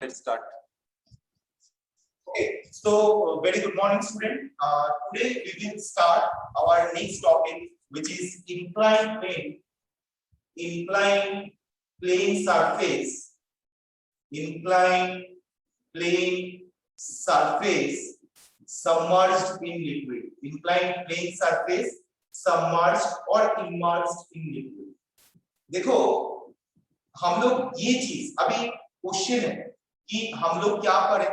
Let's start. Okay, so very good morning, student. Today we will start our next topic, which is inclined plane surface, inclined plane surface submerged in liquid, inclined plane surface submerged or immersed in liquid. देखो हम लोग ये चीज अभी question है कि हम लोग क्या करें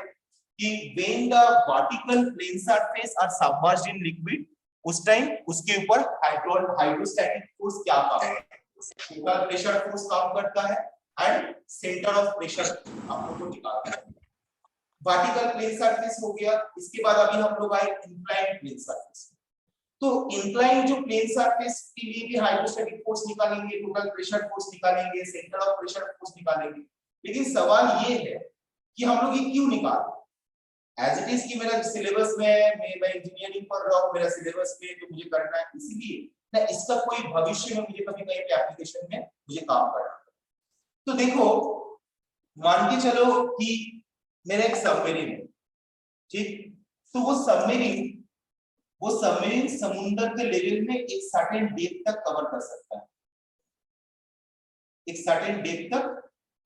कि when the vertical plane surface are submerged in liquid, उस टाइम उसके ऊपर हाइड्रोस्टैटिक फोर्स क्या काम करता है, टोटल प्रेशर फोर्स काम करता है एंड सेंटर ऑफ प्रेशर हम लोग को निकालना है। वर्टिकल प्लेन सरफेस हो गया, इसके बाद अभी हम लोग आए इंक्लाइंड प्लेन सरफेस। तो इंक्लाइंड जो प्लेन सरफेस के लिए भी हाइड्रोस्टैटिक फोर्स निकालेंगे, टोटल प्रेशर फोर्स निकालेंगे, सेंटर ऑफ प्रेशर फोर्स निकालेंगे, लेकिन सवाल ये है कि हम लोग ये क्यों निकालें? एज इट इज कि मेरा सिलेबस में मैं इंजीनियरिंग पढ़ रहा हूँ, मेरा सिलेबस में जो मुझे करना है, इसीलिए ना इसका कोई भविष्य में मुझे कभी कहीं पे एप्लीकेशन में मुझे काम करना है। तो देखो मान के चलो कि मेरा एक सबमरीन है, ठीक, तो वो सबमरीन समुद्र के लेवल में एक सर्टेन डेप्थ तक कवर कर सकता है, एक सर्टेन डेप्थ तक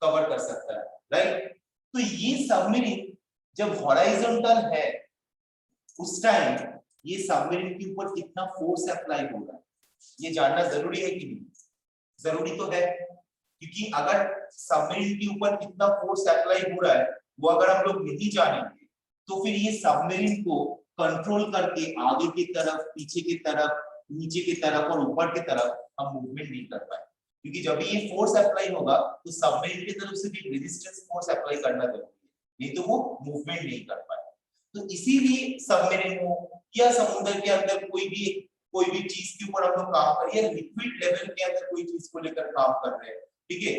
कवर कर सकता है, राइट। तो ये सबमरीन जब हॉरिजॉन्टल है उस टाइम ये सबमरीन के ऊपर कितना फोर्स अप्लाई हो रहा है ये जानना जरूरी है कि नहीं? जरूरी तो है, क्योंकि अगर सबमरीन के ऊपर कितना फोर्स अप्लाई हो रहा है वो अगर हम लोग नहीं जानेंगे तो फिर ये सबमरीन को कंट्रोल करके आगे की तरफ, पीछे की तरफ, नीचे की तरफ और ऊपर की तरफ हम मूवमेंट नहीं कर पाए, क्योंकि जब ये फोर्स अप्लाई होगा तो सबमरीन की तरफ से भी रेजिस्टेंस फोर्स अप्लाई करना जरूरी है, नहीं तो वो मूवमेंट नहीं कर पाए। तो इसीलिए सबमरीन हो या समुद्र के अंदर कोई भी चीज के ऊपर हम लोग काम कर रहे हैं, लिक्विड लेवल के अंदर कोई चीज को लेकर काम कर रहे हैं, ठीक है,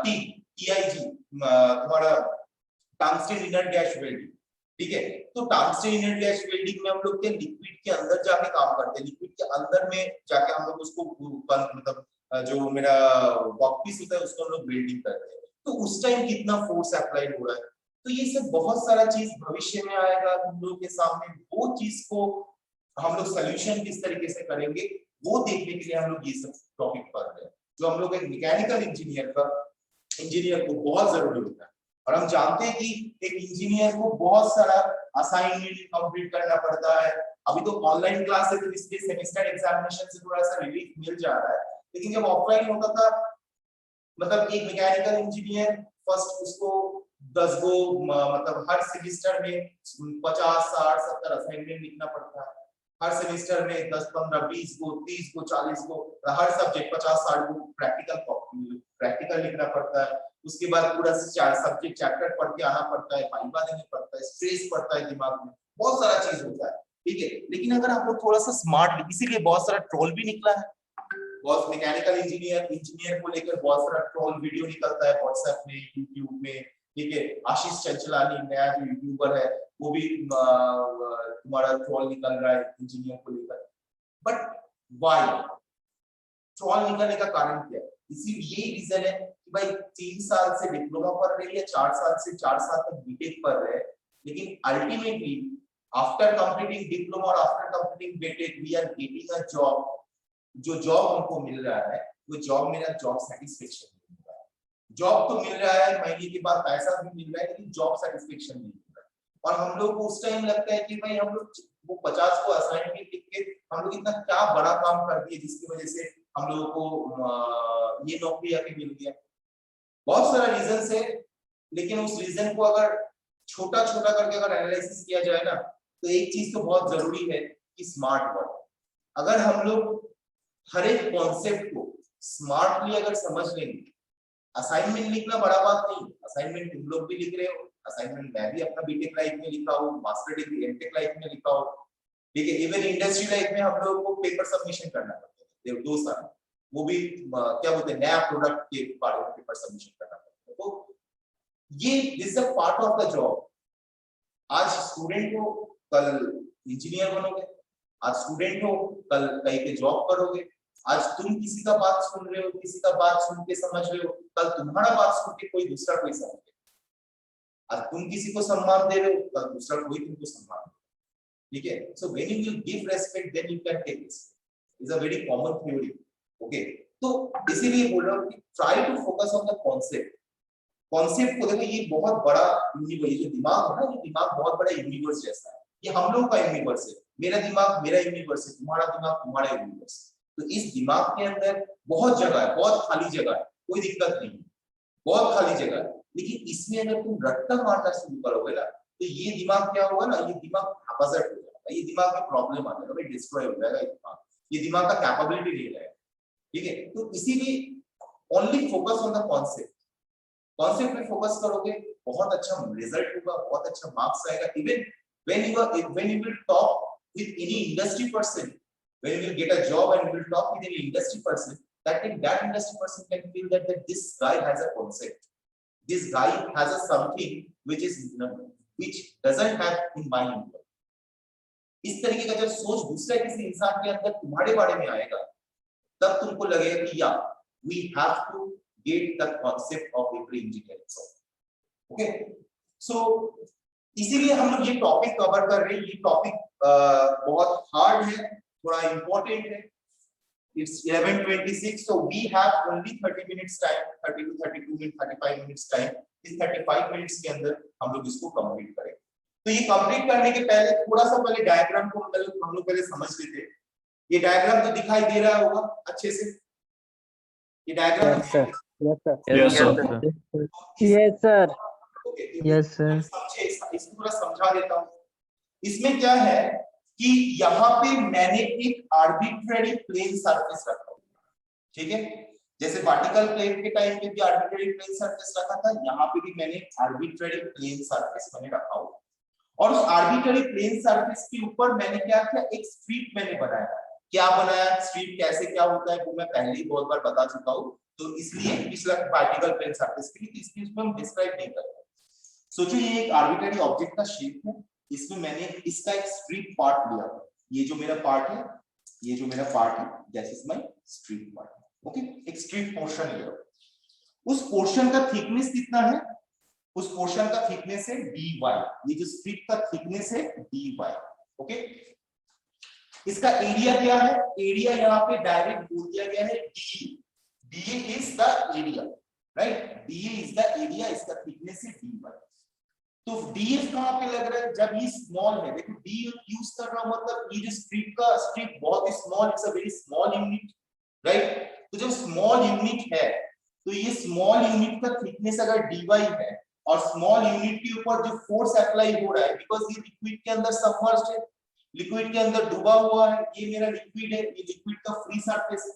TIG तुम्हारा टंगस्टन इनर गैस वेल्डिंग, ठीक है। तो टंगस्टन इनर गैस वेल्डिंग में हम लोग के लिक्विड के अंदर जाके काम करते हैं, लिक्विड के अंदर में जाके हम लोग उसको मतलब जो मेरा वर्कपीस होता है उसको हम लोग वेल्डिंग करते हैं, तो उस टाइम कितना फोर्स अप्लाई हो रहा है। तो ये सब बहुत सारा चीज भविष्य में आएगा तुम लोग के सामने, वो चीज को हम लोग सोल्यूशन किस तरीके से करेंगे वो देखने के लिए हम लोग ये सब टॉपिक पढ़ रहे हैं, जो हम लोग एक मैकेनिकल इंजीनियर को बहुत जरूरी होता है। और हम जानते हैं कि एक इंजीनियर को बहुत सारा असाइनमेंट कंप्लीट करना पड़ता है। अभी तो ऑनलाइन क्लास है तो इसलिए सेमेस्टर एग्जामिनेशन से थोड़ा सा रिलीफ मिल जा रहा है, लेकिन जब ऑफलाइन होता था मतलब एक मैकेनिकल इंजीनियर फर्स्ट उसको 10 गो मतलब हर सेमेस्टर में 50, 60, 70 असाइनमेंट लिखना पड़ता है, हर सेमेस्टर में 10, 15, 20 गो, 30 गो, 40 गो, हर सब्जेक्ट 50, 60 गो प्रैक्टिकल लिखना पड़ता है। उसके बाद पूरा सब्जेक्ट चैप्टर पढ़ के आना पड़ता है, वाइवा देना पड़ता है, स्ट्रेस पड़ता है दिमाग में, बहुत सारा चीज होता है, ठीक है। लेकिन अगर हम लोग थोड़ा सा स्मार्ट, इसीलिए बहुत सारा ट्रोल भी निकला है, बहुत मैकेनिकल इंजीनियर को लेकर बहुत सारा ट्रोल वीडियो निकलता है व्हाट्सएप में, यूट्यूब में, ठीक है। आशीष चंचलानी नया जो यूट्यूबर है वो भी तुम्हारा ट्रोल निकल रहा है इंजीनियर को लेकर। बट व्हाई ट्रोल निकलने का कारण क्या है? इसी यही रीजन है कि भाई 3 साल से डिप्लोमा पढ़ रहे हैं, 4 साल से 4 साल तक बीटेक पढ़ रहे हैं, लेकिन अल्टीमेटली आफ्टर कंप्लीटिंग डिप्लोमा और after completing B Tech we are getting a job. जो जॉब हमको मिल रहा है वो जॉब मेरा जॉब सेटिस्फेक्शन नहीं मिल रहा है। जॉब तो मिल रहा है, महीने के बाद पैसा भी मिल रहा है, लेकिन जॉब सेटिस्फेक्शन नहीं मिल रहा है। और हम लोग को उस टाइम लगता है कि भाई हम लोग वो 50 को असाइनमेंट लिख के हम लोग इतना क्या बड़ा काम कर दिए जिसकी वजह से हम लोगों को ये नौकरी आके मिल गया। बहुत सारा रीजन है, लेकिन उस रीजन को अगर छोटा छोटा करके अगर एनालिसिस किया जाए ना तो एक चीज तो बहुत जरूरी है कि स्मार्ट वर्क। अगर हम लोग हर एक कॉन्सेप्ट को स्मार्टली अगर समझ लेंगे, असाइनमेंट लिखना बड़ा बात नहीं, असाइनमेंट तुम लोग भी लिख रहे हो, असाइनमेंट मैं भी अपना बीटेक लाइफ में लिखा हूँ, मास्टर डिग्री एमटेक लाइफ में लिखा हूँ, ठीक है। इवन इंडस्ट्री लाइफ में हम लोग को पेपर सबमिशन करना पड़ता है 2 साल, वो भी क्या बोलते हैं नया प्रोडक्ट के बारे में पेपर सबमिशन करना पड़ता है। तो ये this a part of the job. आज स्टूडेंट हो कल इंजीनियर बनोगे, आज स्टूडेंट हो कल कहीं पे जॉब करोगे, आज तुम किसी का बात सुन रहे हो, किसी का बात सुन के समझ रहे हो, कल तुम्हारा बात सुन के कोई दूसरा कोई समझे। आज तुम किसी को सम्मान दे रहे हो, कल दूसरा कोई तुमको सम्मान दे, ठीक है। So when you will give respect then you can take respect, is a very common theory, okay. तो इसीलिए बोल रहा हूँ कि try to focus on the concept. Concept को देखो, ये बहुत बड़ा यूनिवर्स, ये जो दिमाग है ना, ये दिमाग बहुत बड़ा यूनिवर्स जैसा है, ये हम लोग का यूनिवर्स है, मेरा दिमाग मेरा यूनिवर्स है, तुम्हारा दिमाग तुम्हारा यूनिवर्स है। तो इस दिमाग के अंदर बहुत जगह है, बहुत खाली जगह है, कोई दिक्कत नहीं, बहुत खाली जगह है। लेकिन इसमें अगर तुम रट्टा मारना शुरू करोगे ना, तो ये दिमाग क्या होगा ना, ये दिमाग हाइपोजेट हो जाएगा, ये दिमाग में प्रॉब्लम आ जाएगा, डिस्ट्रॉय हो जाएगा ये दिमाग का कैपेबिलिटी नहीं रहेगा, ठीक है। तो इसीलिए only focus on the concept, concept पे फोकस करोगे, बहुत अच्छा रिजल्ट होगा, बहुत अच्छा मार्क्स आएगा। Even when you will talk with any industry person, when you will get a job and you will talk with any industry person, that industry person can feel that this guy has a concept, this guy has a something which is which doesn't have in my employee. इस तरीके का जब सोच दूसरे किसी इंसान के अंदर तुम्हारे बारे में आएगा, तब तुमको लगेगा कि या we have to get the concept of every engineering software, okay। so इसीलिए हम लोग ये टॉपिक कवर कर रहे हैं। ये टॉपिक बहुत हार्ड है, थोड़ा इंपॉर्टेंट है। It's 11:26, so we have only 30 minutes time, 30 to 32 minutes, 35 minutes time। इस 35 मिनट्स के अंदर हम लोग इसको कंप्लीट करेंगे। तो ये कंप्लीट करने के पहले थोड़ा सा पहले डायग्राम को हम लोग पहले समझ लेते हैं। ये डायग्राम तो दिखाई दे रहा होगा अच्छे से, ये diagram. Yes sir, yes sir, yes sir, yes sir, okay, yes sir. समझे, इसको थोड़ा समझा देता हूँ। इसमें क्या है कि यहाँ पे मैंने एक आर्बिट्रेरी प्लेन सरफेस रखा, ठीक है। जैसे वर्टिकल प्लेन के टाइम पे भी आर्बिट्रेरी प्लेन सरफेस रखा था, यहाँ पे भी मैंने आर्बिट्रेरी प्लेन सरफेस मैंने रखा हुआ। और उस आर्बिट्रेरी प्लेन सरफेस के ऊपर मैंने क्या किया, एक स्ट्रिप मैंने बनाया। क्या बनाया, स्ट्रिप कैसे क्या होता है वो मैं पहले ही बहुत बार बता चुका हूँ, तो इसलिए पिछला वर्टिकल प्लेन सरफेस के लिए इसलिए इसको हम डिस्क्राइब नहीं करते। सोचो ये एक आर्बिट्रेरी ऑब्जेक्ट का शेप है, इसमें मैंने इसका एक स्ट्रिप पार्ट लिया, ये जो मेरा पार्ट है, ये जो मेरा पार्ट है, that is my strip part, okay. एक स्ट्रिप पोर्शन लिया, उस पोर्शन का थिकनेस कितना है, उस पोर्शन का थिकनेस है dy, ये जो स्ट्रिप का थिकनेस है dy, ओके। इसका एरिया क्या है, एरिया यहाँ पे डायरेक्ट बोल दिया गया है DA, DA is the area, right, DA is the area, इसका थिकनेस है dy। तो df कहां पे लग रहा है, जब ये स्मॉल है, देखो d यूज कर रहा हूं, मतलब ये जो स्ट्रिप बहुत ही small, it's a very small unit, right. तो जब स्मॉल यूनिट है, तो ये स्मॉल यूनिट का थिकनेस अगर dy है और स्मॉल यूनिट के ऊपर जो फोर्स अप्लाई हो रहा है, बिकॉज़ ये लिक्विड के अंदर सबमर्ज्ड है, लिक्विड के अंदर डूबा हुआ है, ये मेरा लिक्विड है, ये लिक्विड का फ्री सरफेस है,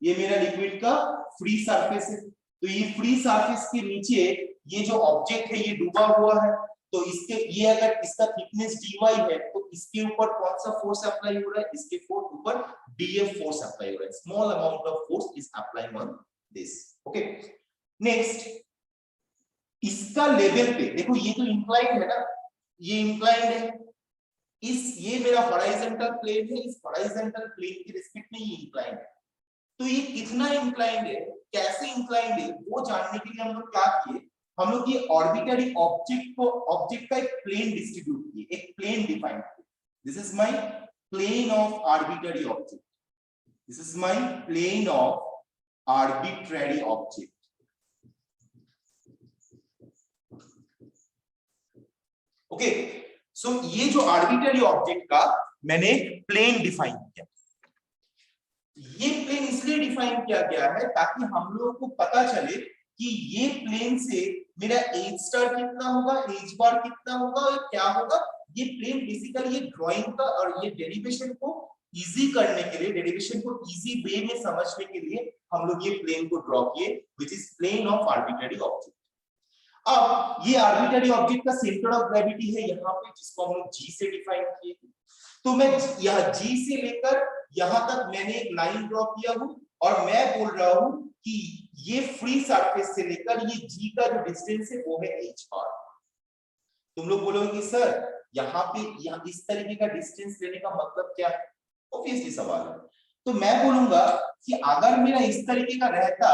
ये मेरा लिक्विड का फ्री सरफेस है। तो ये फ्री सरफेस के नीचे ये जो ऑब्जेक्ट है ये डूबा हुआ है, तो इसके ये अगर इसका थिकनेस dy है, तो इसके ऊपर कौन सा फोर्स अप्लाई हो रहा है, इसके ऊपर df फोर्स अप्लाई हो रहा है, small amount of force is applying on this, okay. Next, इसका लेवल पे देखो, ये तो इंक्लाइंड है ना, ये इंक्लाइंड है, ये मेरा हॉरिजॉन्टल प्लेन है, इस हॉरिजॉन्टल प्लेन के रिस्पेक्ट में ये इंक्लाइंड है। तो ये कितना इंक्लाइंड है, कैसे इंक्लाइंड है, वो जानने के लिए हम लोग क्या किए, हम लोग ये ऑर्बिटरी ऑब्जेक्ट का एक प्लेन डिस्ट्रीब्यूट किए, एक प्लेन डिफाइन किए। This is my plane of arbitrary object, this is my plane of arbitrary object, okay. So ये जो आर्बिटरी ऑब्जेक्ट का मैंने प्लेन डिफाइन किया, ये प्लेन इसलिए डिफाइन किया गया है ताकि हम लोगों को पता चले कि ये प्लेन से मेरा एज स्टार कितना होगा, एज बार कितना होगा और क्या होगा। ये प्लेन बेसिकली ये ड्राइंग का और ये डेरिवेशन को इजी करने के लिए, डेरिवेशन को इजी वे में समझने के लिए हम लोग ये प्लेन को ड्रॉ किए, which is plane of arbitrary object. अब ये आर्बिटरी ऑब्जेक्ट का सेंटर ऑफ ग्रेविटी है यहाँ पे, जिसको हम लोग G से डिफाइन किए। तो मैं यह G से लेकर यहाँ तक मैंने एक लाइन ड्रॉ किया हूँ और मैं बोल रहा हूँ कि ये फ्री सरफेस से लेकर ये G का जो डिस्टेंस है वो है h बार। तुम लोग बोलोगे कि सर यहाँ पे इस तरीके का डिस्टेंस लेने का मतलब क्या है, ऑब्वियसली सवाल है। तो मैं बोलूंगा कि अगर मेरा इस तरीके का रहता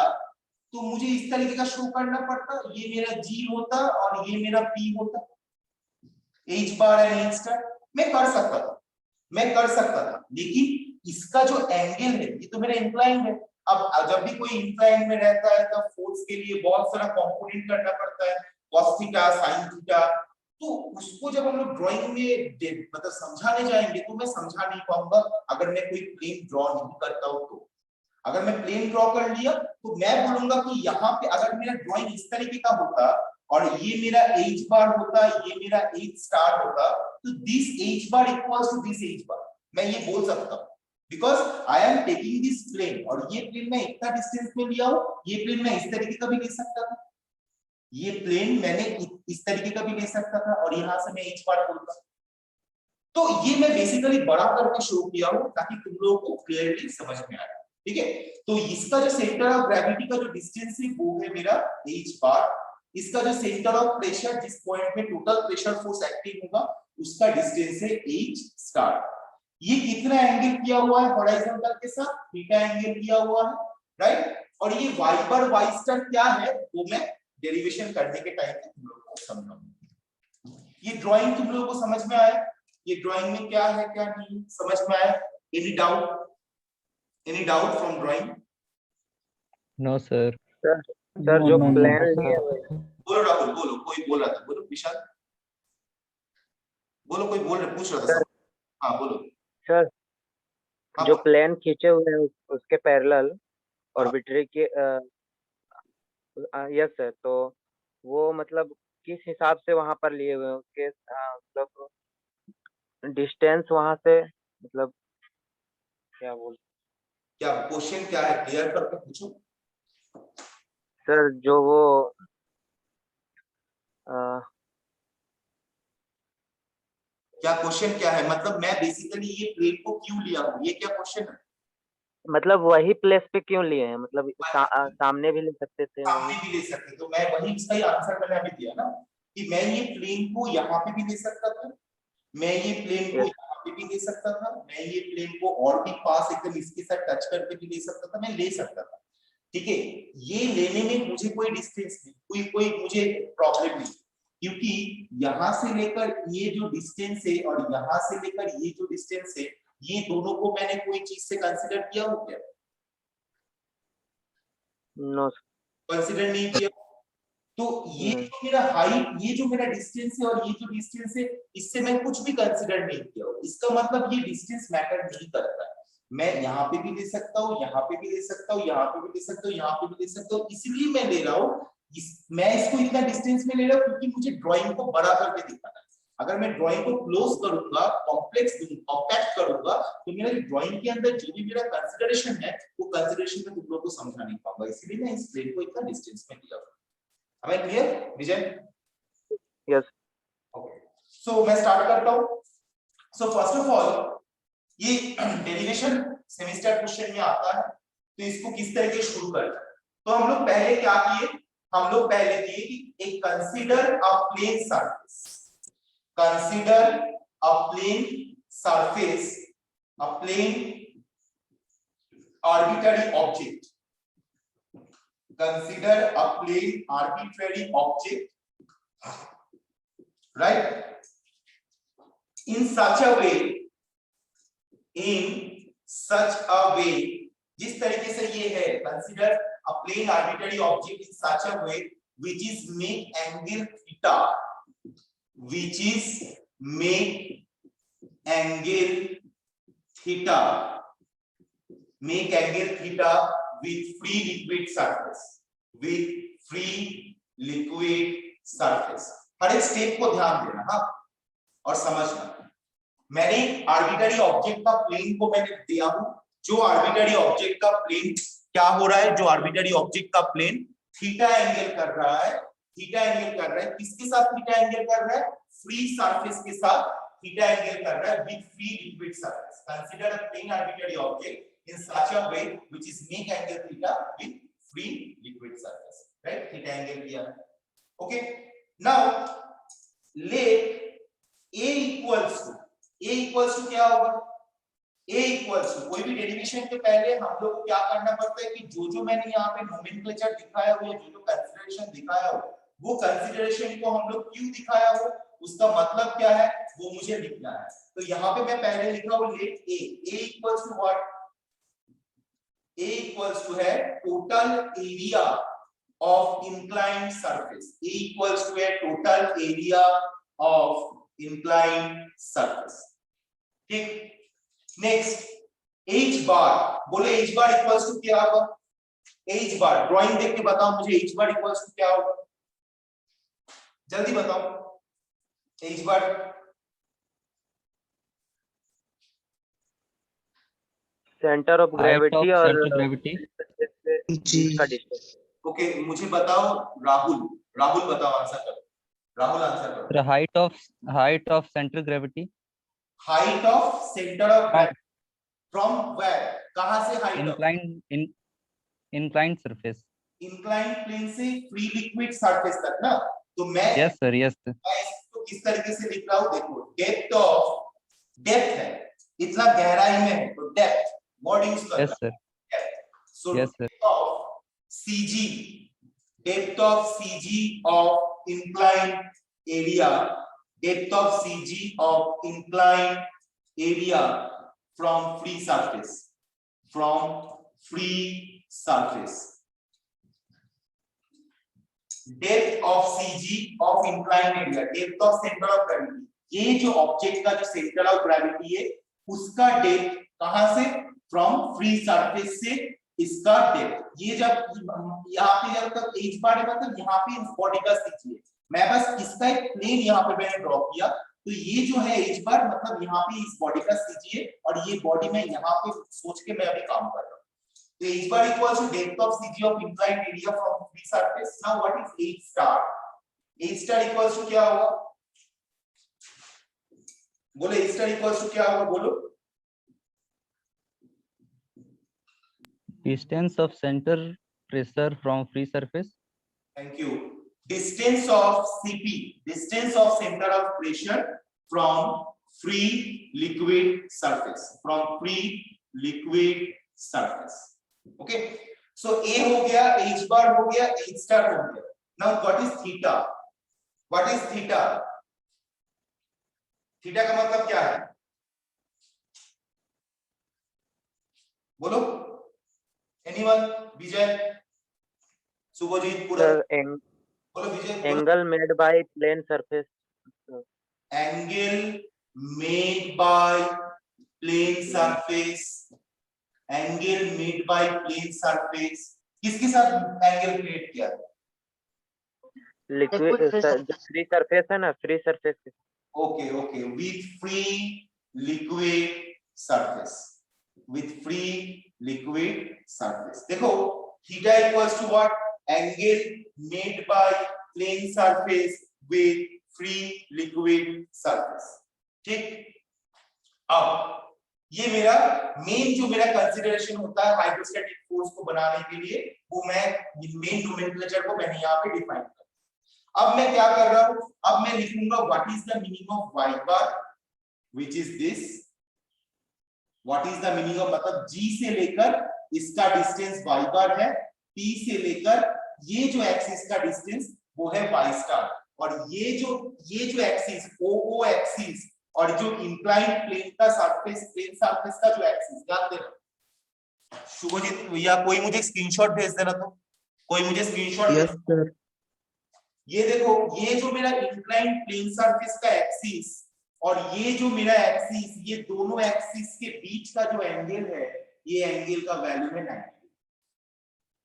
तो मुझे इस तरीके का शो करना पड़ता, ये मेरा G होता और ये मेरा P होता, H bar and H star. मैं कर सकता था, लेकिन इसका जो एंगल है ये तो मेरा इंक्लाइंड है। अब जब भी कोई इंक्लाइंड में रहता है तब फोर्स के लिए बहुत सारा कंपोनेंट करना पड़ता है, cos थीटा, sin थीटा। तो उसको जब हम लोग ड्राइंग में मतलब समझाने जाएंगे तो मैं समझा नहीं पाऊंगा अगर मैं कोई प्लेन ड्रॉ नहीं करता हूं। तो अगर मैं प्लेन ड्रॉ कर लिया तो मैं बोलूंगा कि यहाँ पे अगर मेरा ड्राइंग इस तरीके का होता और ये मेरा H बार होता, ये मेरा H स्टार होता, तो this H bar equals to this H bar, मैं ये बोल सकता हूँ, because I am taking this plane और ये प्लेन मैं इतना डिस्टेंस में लिया हूं, ये प्लेन मैं इस तरीके का भी ले सकता था, ये प्लेन मैंने इस तरीके का भी ले सकता था और यहां से मैं H बार बोलता। तो ये मैं बेसिकली बड़ा करके शो किया हूं ताकि तुम लोगों को क्लियरली समझ में आए, ठीक है। तो इसका जो सेंटर ऑफ ग्रेविटी का जो डिस्टेंस है वो है मेरा H बार, इसका जो सेंटर ऑफ प्रेशर जिस पॉइंट में टोटल प्रेशर फोर्स एक्टिव होगा उसका डिस्टेंस है H स्टार। ये कितना एंगल किया हुआ है हॉरिजॉन्टल के साथ, थीटा एंगल किया हुआ है, राइट। और ये y बार y स्टार क्या है वो मैं डेरिवेशन करने के टाइम पे तुम लोगों को समझाऊंगा। ये ड्राइंग तुम लोगों को समझ में आया, ये ड्राइंग में क्या है क्या नहीं समझ में आया? Any doubt from drawing? No sir. Sir जो प्लान लिए हुए बोलो राहुल, बोलो, कोई बोल रहा था, बोलो विशाल, बोलो, कोई पूछ रहा था सब। हाँ बोलो सर, हाँ, जो प्लेन खींचे हुए हैं उसके पैरेलल ऑर्बिटरी के यस सर, तो वो मतलब किस हिसाब से वहां पर लिए हुए हैं उसके मतलब डिस्टेंस वहां से, मतलब क्या बोल क्या क्वेश्चन क्या है क्लियर करके पूछो। सर, जो वो क्या क्वेश्चन क्या है, मतलब मैं बेसिकली ये प्लेन को क्यों लिया हूँ, ये क्या क्वेश्चन है? मतलब वही प्लेस पे क्यों लिए हैं, मतलब सामने भी ले सकते थे सामने वही। भी ले सकते, तो मैं वही इसका ही आंसर मैंने अभी दिया ना कि मैं ये प्लेन को यहाँ पे भी ले सकता था, मैं ये प्लेन को यहाँ पे भी ले सकता था, मैं ये प्लेन को और भी पास एकदम इसके साथ टच करके भी ले सकता था, मैं ले सकता था, ठीक है। ये लेने में मुझे कोई डिस्टेंस नहीं, कोई मुझे प्रॉब्लम नहीं, क्योंकि यहां से लेकर ये जो डिस्टेंस है और यहां से लेकर ये जो डिस्टेंस है, ये दोनों को मैंने कोई चीज से कंसीडर किया हो क्या? नो कंसीडर नहीं किया। तो ये जो मेरा हाइट, ये जो मेरा डिस्टेंस है और ये जो डिस्टेंस है, इससे मैं कुछ भी कंसीडर नहीं किया हूं, इसका मतलब ये डिस्टेंस मैटर नहीं करता है। मैं यहाँ पे भी ले सकता हूँ, यहाँ पे भी ले सकता हूँ, यहाँ पे भी ले सकता हूँ, यहाँ पे भी ले सकता हूँ, इसलिए मैं ले रहा हूँ। मैं इसको इतना डिस्टेंस में ले रहा हूँ क्योंकि मुझे ड्राइंग को बड़ा करके दिखाना है। अगर मैं ड्राइंग को क्लोज करूंगा, कॉम्प्लेक्स कॉम्पैक्ट करूंगा, तो मेरा ड्राइंग के अंदर जो भी मेरा कंसीडरेशन है वो कंसीडरेशन में तुम लोगों को समझा नहीं पाऊंगा, इसलिए मैं इस प्लेन को इतना डिस्टेंस में लिया। Am I clear, Vijay? Yes. Okay. So मैं स्टार्ट करता हूँ। So first of all, ये डेरिवेशन सेमेस्टर क्वेश्चन में आता है, तो इसको किस तरीके से शुरू करना है? तो हम लोग पहले क्या किए? हम लोग पहले किए कि एक consider a plane surface, consider a plane surface, a plane arbitrary object, consider a plane arbitrary object, right, in such a way, जिस तरीके से ये है, consider a plane arbitrary object in such a way which is make angle theta, which is make angle theta, make angle theta with free liquid surface, with free liquid surface। हर एक step को ध्यान देना हाँ और समझना। मैंने arbitrary object का plane को मैंने दिया हूं, जो आर्बिट्ररी ऑब्जेक्ट का प्लेन क्या हो रहा है, जो आर्बिट्ररी ऑब्जेक्ट का प्लेन थीटा एंगल कर रहा है, थीटा एंगल कर रहा है, किसके साथ थीटा एंगल कर रहा है? फ्री सरफेस के साथ थीटा एंगल कर रहा है with free liquid surface. Consider a plane arbitrary object in such a way which is make angle theta with free liquid surface, right? Theta angle किया है, okay. Now let a equals to क्या होगा? A equals to, कोई भी derivation के पहले हम लोग को क्या करना पड़ता है कि जो मैंने यहाँ पे नोमेनक्लेचर दिखाया हुआ है, जो कंसीडरेशन दिखाया हो, वो कंसीडरेशन को हम लोग क्यों दिखाया हो, उसका मतलब क्या है वो मुझे लिखना है। तो यहाँ पे मैं पहले लिखा हूँ let A equals to what, A equals to है total area of inclined surface. A equals to a total area of inclined surface. ठीक, नेक्स्ट h बार, बोले h बार इक्वल्स टू क्या होगा, h बार ड्राइंग देख के बताओ मुझे h बार इक्वल्स टू क्या होगा, जल्दी बताओ h bar. Centre of Height of gravity और center gravity. बीच का डिस्टेंस। ओके मुझे बताओ राहुल, राहुल बताओ आंसर करो, राहुल आंसर करो। The height of center gravity. Height of centre of gravity from where, कहां से height of, Inclined surface. Inclined plane से फ्री लिक्विड सरफेस तक ना। तो मैं Yes sir, yes sir. इसको किस तरीके से लिख रहा हूं, देखो डेप्थ ऑफ, डेप्थ है इतना गहराई में है तो डेप्थ वर्ड यूज कर Yes रहा sir. है। सो Yes sir. Depth of CG, depth of CG of inclined area, depth of CG of inclined area from free surface, from free surface, depth of CG of inclined area, depth of centre of gravity, ये जो object का जो centre of gravity है उसका depth कहां से, from free surface से इसका डेप्थ। ये जब यहाँ पे जब तक एच बार है मतलब यहाँ पे इस बॉडी का सीजी है, मैं बस इसका एक प्लेन यहाँ पे मैंने ड्रॉ किया, तो ये जो है एच बार मतलब यहाँ पे इस बॉडी का सीजी है और ये बॉडी में यहाँ पे सोच के मैं अभी काम कर रहा हूँ। So h bar equals to depth of CG of inclined area from free surface. Now what is H star? H star equals to क्या होगा? बोलो H star equals to क्या होगा बोलो? Distance of center pressure from free surface. Thank you. Distance of CP, distance of center of pressure from free liquid surface, from free liquid surface. Okay, so A हो गया, H bar हो गया, H star हो गया. Now what is theta? What is theta? Theta का मतलब क्या है बोलो, एनीवन, विजय, सुभजीत, पूरा बोलो Vijay. Angle made by plane surface, angle made by plane surface, angle made by plane surface, किसके साथ एंगल क्रिएट किया, लिक्विड फ्री सरफेस है ना, फ्री सरफेस के। Okay okay, with free liquid surface, with free liquid surface. देखो theta equals to what, angle made by plane surface with free liquid surface. ठीक, अब ये मेरा मेन जो मेरा कंसीडरेशन होता है हाइड्रोस्टैटिक फोर्स को बनाने के लिए, वो मैं मेन नोमेनक्लेचर को मैंने यहाँ पे डिफाइन किया। अब मैं क्या कर रहा हूँ, अब मैं लिखूंगा what is the meaning of y bar, which is this, what is the meaning of, मतलब g से लेकर इसका डिस्टेंस y बार है, p से लेकर ये जो एक्सिस का डिस्टेंस वो है y स्टार, और ये जो एक्सिस o एक्सिस और जो इंक्लाइंड प्लेन का सरफेस, प्लेन सरफेस का जो एक्सिस, ध्यान देना शुभजीत, या कोई मुझे स्क्रीनशॉट भेज देना, तो कोई मुझे स्क्रीनशॉट। Yes sir. ये देखो, ये जो मेरा इंक्लाइंड प्लेन सरफेस का एक्सिस और ये जो मेरा एक्सिस, ये दोनों एक्सिस के बीच का जो एंगल है, ये एंगल का वैल्यू है 90।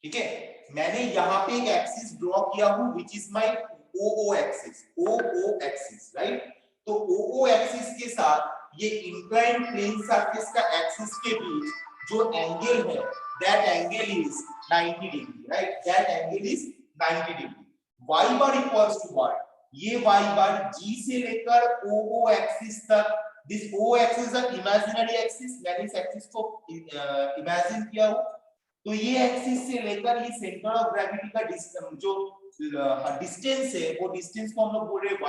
ठीक है, मैंने यहाँ पे एक एक्सिस ड्रॉ किया हूँ which is my OO axis, OO axis, right. तो OO एक्सिस के साथ ये इंक्लाइंड प्लेन सरफेस का एक्सिस के बीच जो एंगल है, that angle is 90 degree, right, that angle is 90 degree. y bar equals to what, ये y बार g से लेकर OO एक्सिस तक, this O axis is imaginary axis, मैंने इस एक्सिस को इमेजिन किया हो, तो ये एक्सिस से लेकर ये सेंटर ऑफ ग्रेविटी का जो डिस्टेंस है, वो डिस्टेंस को हम लोग बोल रहे हैं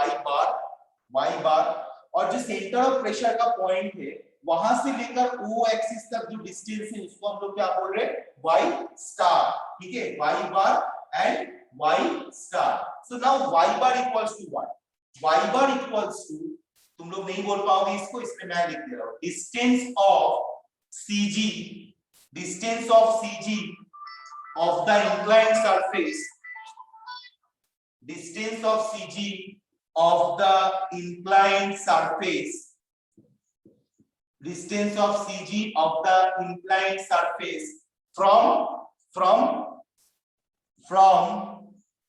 y बार, और जो सेंटर ऑफ प्रेशर का पॉइंट है वहां से लेकर ओ एक्सिस तक जो डिस्टेंस है उसको हम लोग क्या बोल रहे हैं, वाई स्टार, ठीक है, Y bar and Y star. So now Y bar equals to what, Y bar equals to, तुम लोग नहीं बोल पाओगे इसको, इसमें मैं लिख दे रहा हूं, distance of CG, distance of CG of the inclined surface, distance of CG of the inclined surface, distance of CG of the inclined surface from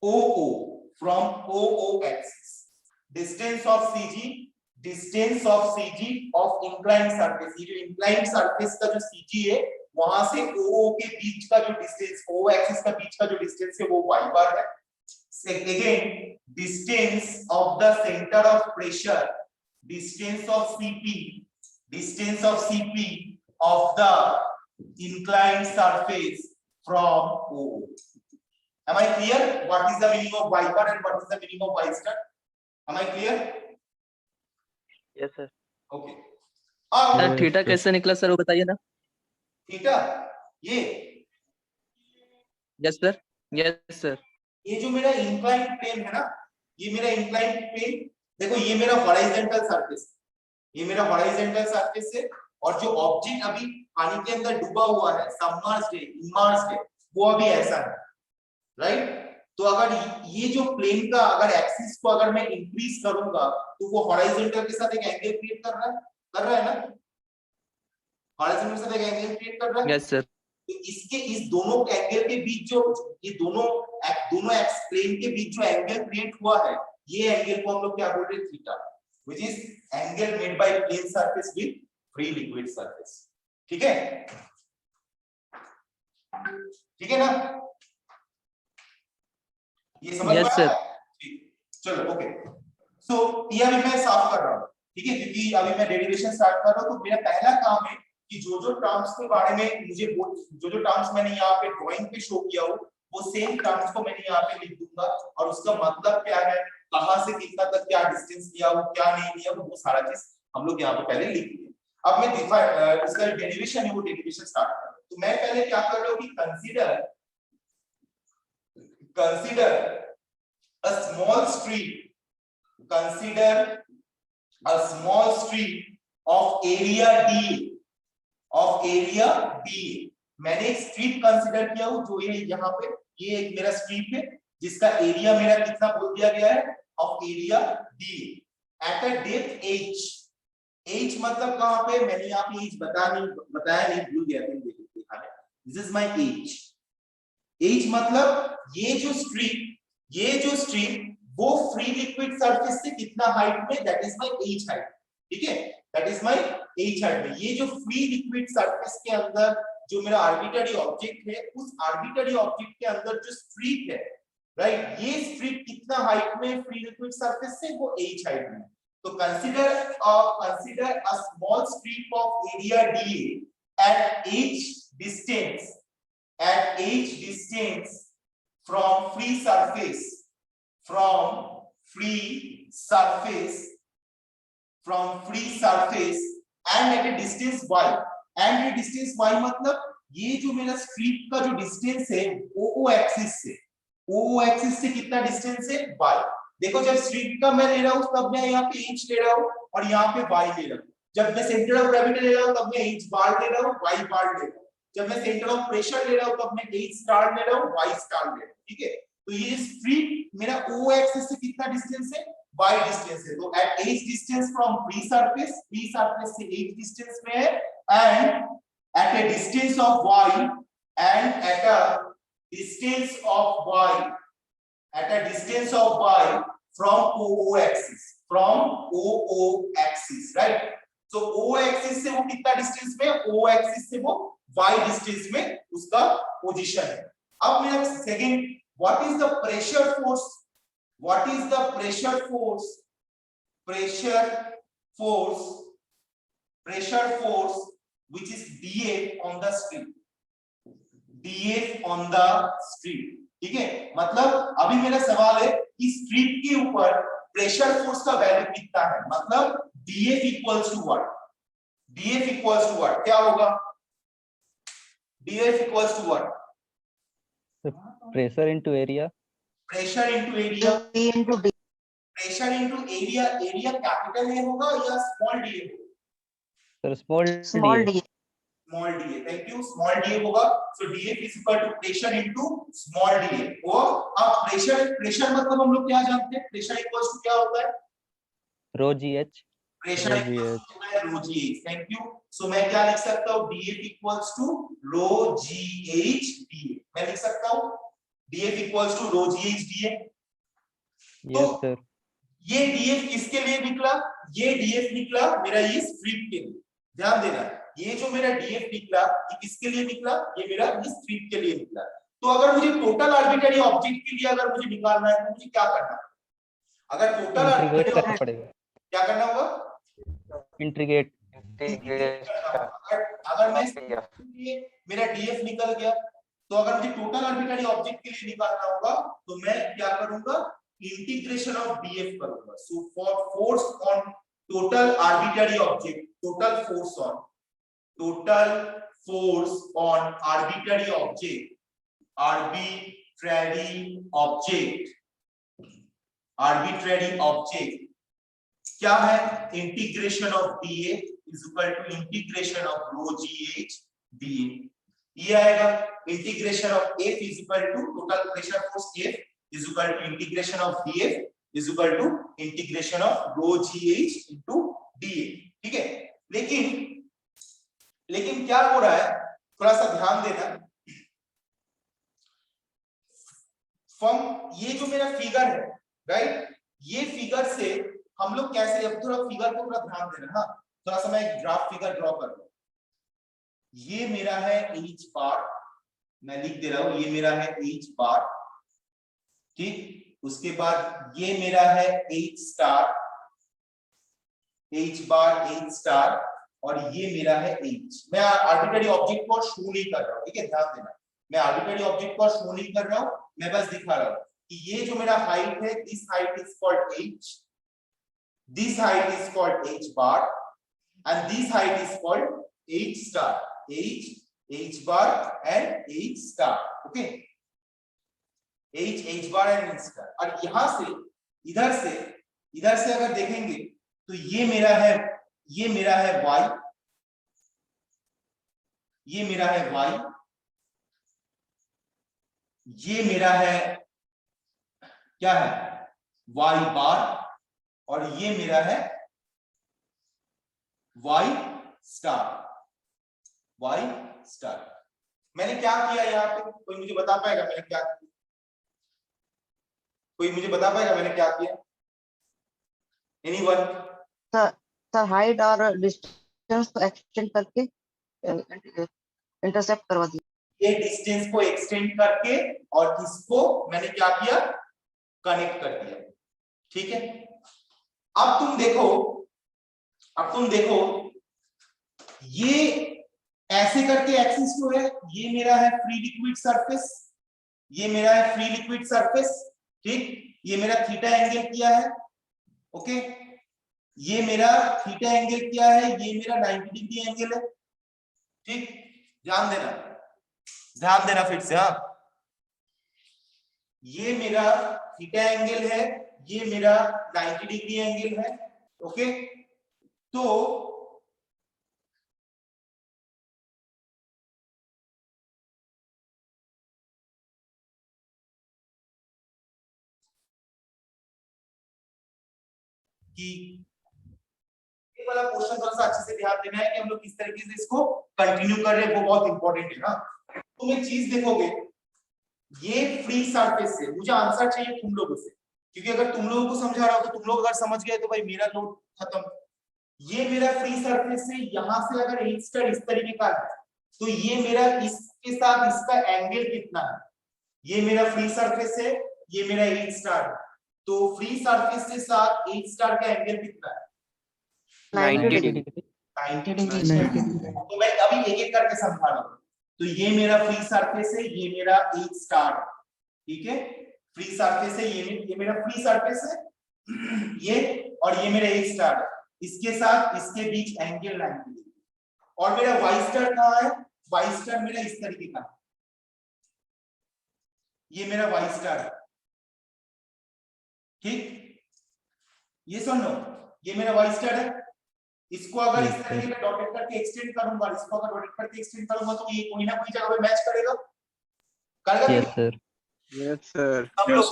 OO axis, distance of CG of inclined surface, ये जो inclined surface का जो CG है वहां से OO के बीच का जो डिस्टेंस, O एक्सिस का बीच का जो डिस्टेंस है वो y बार है। Again distance of the centre of pressure, distance of CP of the inclined surface from OO। Am I clear? What is the meaning of y bar and what is the meaning of y star? Am I clear? Yes sir. Okay. Sir theta कैसे निकला sir वो बताइए ना। Theta ये, yes sir, yes sir. ये जो मेरा inclined plane है ना, ये मेरा इंक्लाइंड प्लेन, देखो ये मेरा हॉरिजॉन्टल सरफेस, ये मेरा हॉरिजॉन्टल सरफेस है, और जो ऑब्जेक्ट अभी पानी के अंदर डूबा हुआ है, सबमर्ज्ड है, इमर्ज्ड है, वो अभी ऐसा है, राइट। तो अगर ये जो प्लेन का अगर एक्सिस को अगर मैं इंक्रीज करूंगा तो वो हॉरिजॉन्टल के साथ एक एंगल क्रिएट कर रहा है ना, हॉरिजॉन्टल के साथ एक एंगल क्रिएट कर रहा है। Yes sir. तो इसके इस दोनों एंगल के बीच जो ये दोनों एक्स प्लेन के बीच जो एंगल क्रिएट हुआ है, ये एंगल को हम लोग क्या बोल रहे हैं, theta, which is angle made by plane surface with free liquid surface. ठीक है, ठीक है ना, ये समझ में यस आया? सर। ठीक, चलो ओके। सो ये अभी मैं साफ कर रहा हूँ, ठीक है, क्योंकि अभी मैं डेरिवेशन स्टार्ट कर रहा हूँ। तो मेरा पहला काम है कि जो टर्म्स के बारे में मुझे जो टर्म्स मैंने यहाँ पे ड्राइंग पे शो किया हो, वो सेम टर्म्स को मैंने यहाँ पे लिख दूंगा, और उसका मतलब क्या है, कहां से कितना तक क्या डिस्टेंस लिया हो, क्या नहीं लिया हो, वो सारा चीज हम लोग यहाँ पे पहले लिख दिए। अब मैं इसका डेरिवेशन है वो डेरिवेशन स्टार्ट कर रहा हूँ। तो मैं पहले क्या कर रहा हूँ कि consider a small stream, consider a small stream of area D। मैंने एक स्ट्रीप कंसीडर किया हूं, जो ये यहाँ पे ये एक मेरा स्ट्रीप है जिसका एरिया मेरा कितना बोल दिया गया है, of area D at a depth H मतलब कहां पे, मैंने यहाँ पे H बताया नहीं, भूल गया था दिखाने। दिस इज माय H मतलब ये जो स्ट्रीप वो फ्री लिक्विड सरफेस से कितना हाइट में, that is my H height. ठीक है, that is my H height में ये जो फ्री लिक्विड सरफेस के अंदर जो मेरा आर्बिट्ररी ऑब्जेक्ट है, उस आर्बिट्ररी ऑब्जेक्ट के अंदर जो स्ट्रीप है, राइट, ये स्ट्रीप कितना हाइट में फ्री लिक्विड सरफेस से, वो H हाइट में। तो consider a small strip of area D at H distance from free surface and at a distance y, and a distance y मतलब ये जो मेरा स्ट्रीप का जो डिस्टेंस है OO एक्सिस से कितना डिस्टेंस है, y। देखो जब स्ट्रीप का मैं ले रहा हूँ तब मैं यहाँ पे H ले रहा हूँ और यहाँ पे y ले रहा हूँ। जब मैं सेंटर ऑफ ग्रेविटी ले रहा हूँ तब मैं H बार ले रहा हूँ, y बार ले रहा हूँ। जब मैं सेंटर ऑफ प्रेशर ले रहा हूँ तब मैं H स्टार ले रहा हूँ, y स्टार ले रहा हूँ। ठीक है, तो ये स्ट्रीप मेरा O एक्सिस से कितना डिस्टेंस है, y डिस्टेंस है। तो at H distance from free surface से H डिस्टेंस में है, and at a distance of y, and at a distance of y from OO axis, right? So O axis से वो कितना डिस्टेंस में, O axis से वो y डिस्टेंस में उसका पोजीशन है। अब मेरा second, what is the pressure force which is dF on the strip, ठीक है। मतलब अभी मेरा सवाल है कि स्ट्रिप के ऊपर प्रेशर फोर्स का वैल्यू कितना है, मतलब dF equals to what, D F equals to what, क्या होगा? D F equals to what? Pressure into area. Pressure into area. Pressure into area, area capital A होगा या स्मॉल डी होगा? Sir, small Small d. d. Small D, thank you, small D होगा। So D F is equal to pressure into small D. वो अब pressure, pressure मतलब हम लोग क्या जानते हैं? प्रेशर इक्वल्स टू क्या होता है? Rho GH. Pressure Rho GH. होता है rho GH, thank you. So मैं क्या लिख सकता हूं? DF equals to rho GH DA, मैं लिख सकता हूं DF equals to rho GH DA. Yes, sir. ये डीएफ किसके लिए निकला? ये डीएफ निकला मेरा इस फ्रीप के लिए। ध्यान देना, ये जो मेरा डीएफ निकला ये किसके लिए निकला? ये मेरा इस फ्रीप के लिए निकला। तो अगर मुझे टोटल आर्बिट्ररी ऑब्जेक्ट के लिए अगर मुझे निकालना है तो मुझे क्या करना है? अगर टोटल Integrate आर्बिट्ररी करना ऑब्जेक्ट पड़ेगा. क्या करना होगा? Integrate. अगर मैं इसलिए मेरा डीएफ निकल गया, तो अगर मुझे टोटल आर्बिट्ररी ऑब्जेक्ट के लिए निकालना होगा तो मैं क्या करूंगा? इंटीग्रेशन ऑफ डीएफ करूंगा। So for force on total arbitrary object, total force on arbitrary object, arbitrary object क्या है? Integration of DA is equal to integration of rho GH DA. ये आएगा integration of F is equal to total pressure force F is equal to integration of DF is equal to integration of rho GH into DA. ठीक है, लेकिन क्या हो रहा है, थोड़ा सा ध्यान देना। फ्रॉम ये जो मेरा फिगर है, राइट, ये फिगर से हम लोग कैसे, अब थोड़ा फिगर को थोड़ा ध्यान देना। हाँ, थोड़ा सा मैं एक ग्राफ फिगर ड्रॉ कर रहा हूं। ये मेरा है एच बार, मैं लिख दे रहा हूं, ये मेरा है एच बार, ठीक। उसके बाद ये मेरा है एच स्टार, एच बार, एच स्टार, और ये मेरा है एच। मैं आर्बिट्ररी ऑब्जेक्ट को शो नहीं कर रहा हूं, ठीक है, ध्यान देना, मैं आर्बिट्ररी ऑब्जेक्ट को शो नहीं कर रहा हूं, मैं बस दिखा रहा हूं कि ये जो मेरा हाइट है, this height is called H, this height is called h bar and this height is called h star, h bar and h star, okay, h bar and h star। और यहां से इधर से अगर देखेंगे तो ये मेरा है y, ये मेरा है y, ये मेरा है क्या है, y बार, और ये मेरा है y स्टार, y स्टार। मैंने क्या किया यहाँ पे, कोई मुझे बता पाएगा मैंने क्या किया? कोई मुझे बता पाएगा मैंने क्या किया? एनीवन? सर हाइट और डिस्टेंस को एक्सटेंड करके इंटरसेप्ट करवा दिया। ये डिस्टेंस को एक्सटेंड करके और इसको मैंने क्या किया, कनेक्ट कर दिया, ठीक है। अब तुम देखो ये ऐसे करके एक्सिस जो है, ये मेरा है फ्री लिक्विड सरफेस, ये मेरा है फ्री लिक्विड सरफेस, ठीक। ये मेरा थीटा एंगल किया है, ओके, ये मेरा थीटा एंगल किया है, ये मेरा 90 डिग्री एंगल है, ठीक। ध्यान देना फिर से, हाँ, ये मेरा थीटा एंगल है, ये मेरा 90 डिग्री एंगल है, ओके। तो कि ये वाला क्वेश्चन थोड़ा सा अच्छे से ध्यान देना है कि हम लोग किस तरीके से इसको कंटिन्यू कर रहे हैं, वो बहुत इंपॉर्टेंट है ना। तुम एक चीज देखोगे, ये फ्री सरफेस से मुझे आंसर चाहिए तुम लोगों से, क्योंकि अगर तुम लोगों को समझा रहा हो तो तुम लोग अगर समझ गए तो भाई मेरा लोड खत्म। ये मेरा फ्री सरफेस से यहां से अगर एच स्टार इस तरीके का है तो ये मेरा इसके साथ इसका एंगल कितना है, ये मेरा फ्री सरफेस है, ये मेरा एच स्टार है, तो फ्री सरफेस के साथ एच स्टार का एंगल कितना है, 90 डिग्री। 90 डिग्री। तो मैं अभी एक एक करके समझा रहा हूं। तो ये मेरा फ्री सरफेस है, ये मेरा एच स्टार, ठीक है, फ्री सरफेस है, ये मेरा फ्री सरफेस है ये, और ये मेरा एच स्टार, इसके साथ इसके बीच एंगल 90 डिग्री, और मेरा वाई स्टार कहाँ है? वाई स्टार मेरा इस तरीके का है, ये मेरा वाई स्टार है, ठीक, ये सुन लो, ये मेरा वाई स्टार है। इसको अगर इस तरीके में डॉटेड करके एक्सटेंड करूंगा, इसको अगर डॉटेड करके एक्सटेंड करूंगा तो ये कोई ना कोई जगह पे मैच करेगा, करेगा? यस सर, यस सर, सब लोग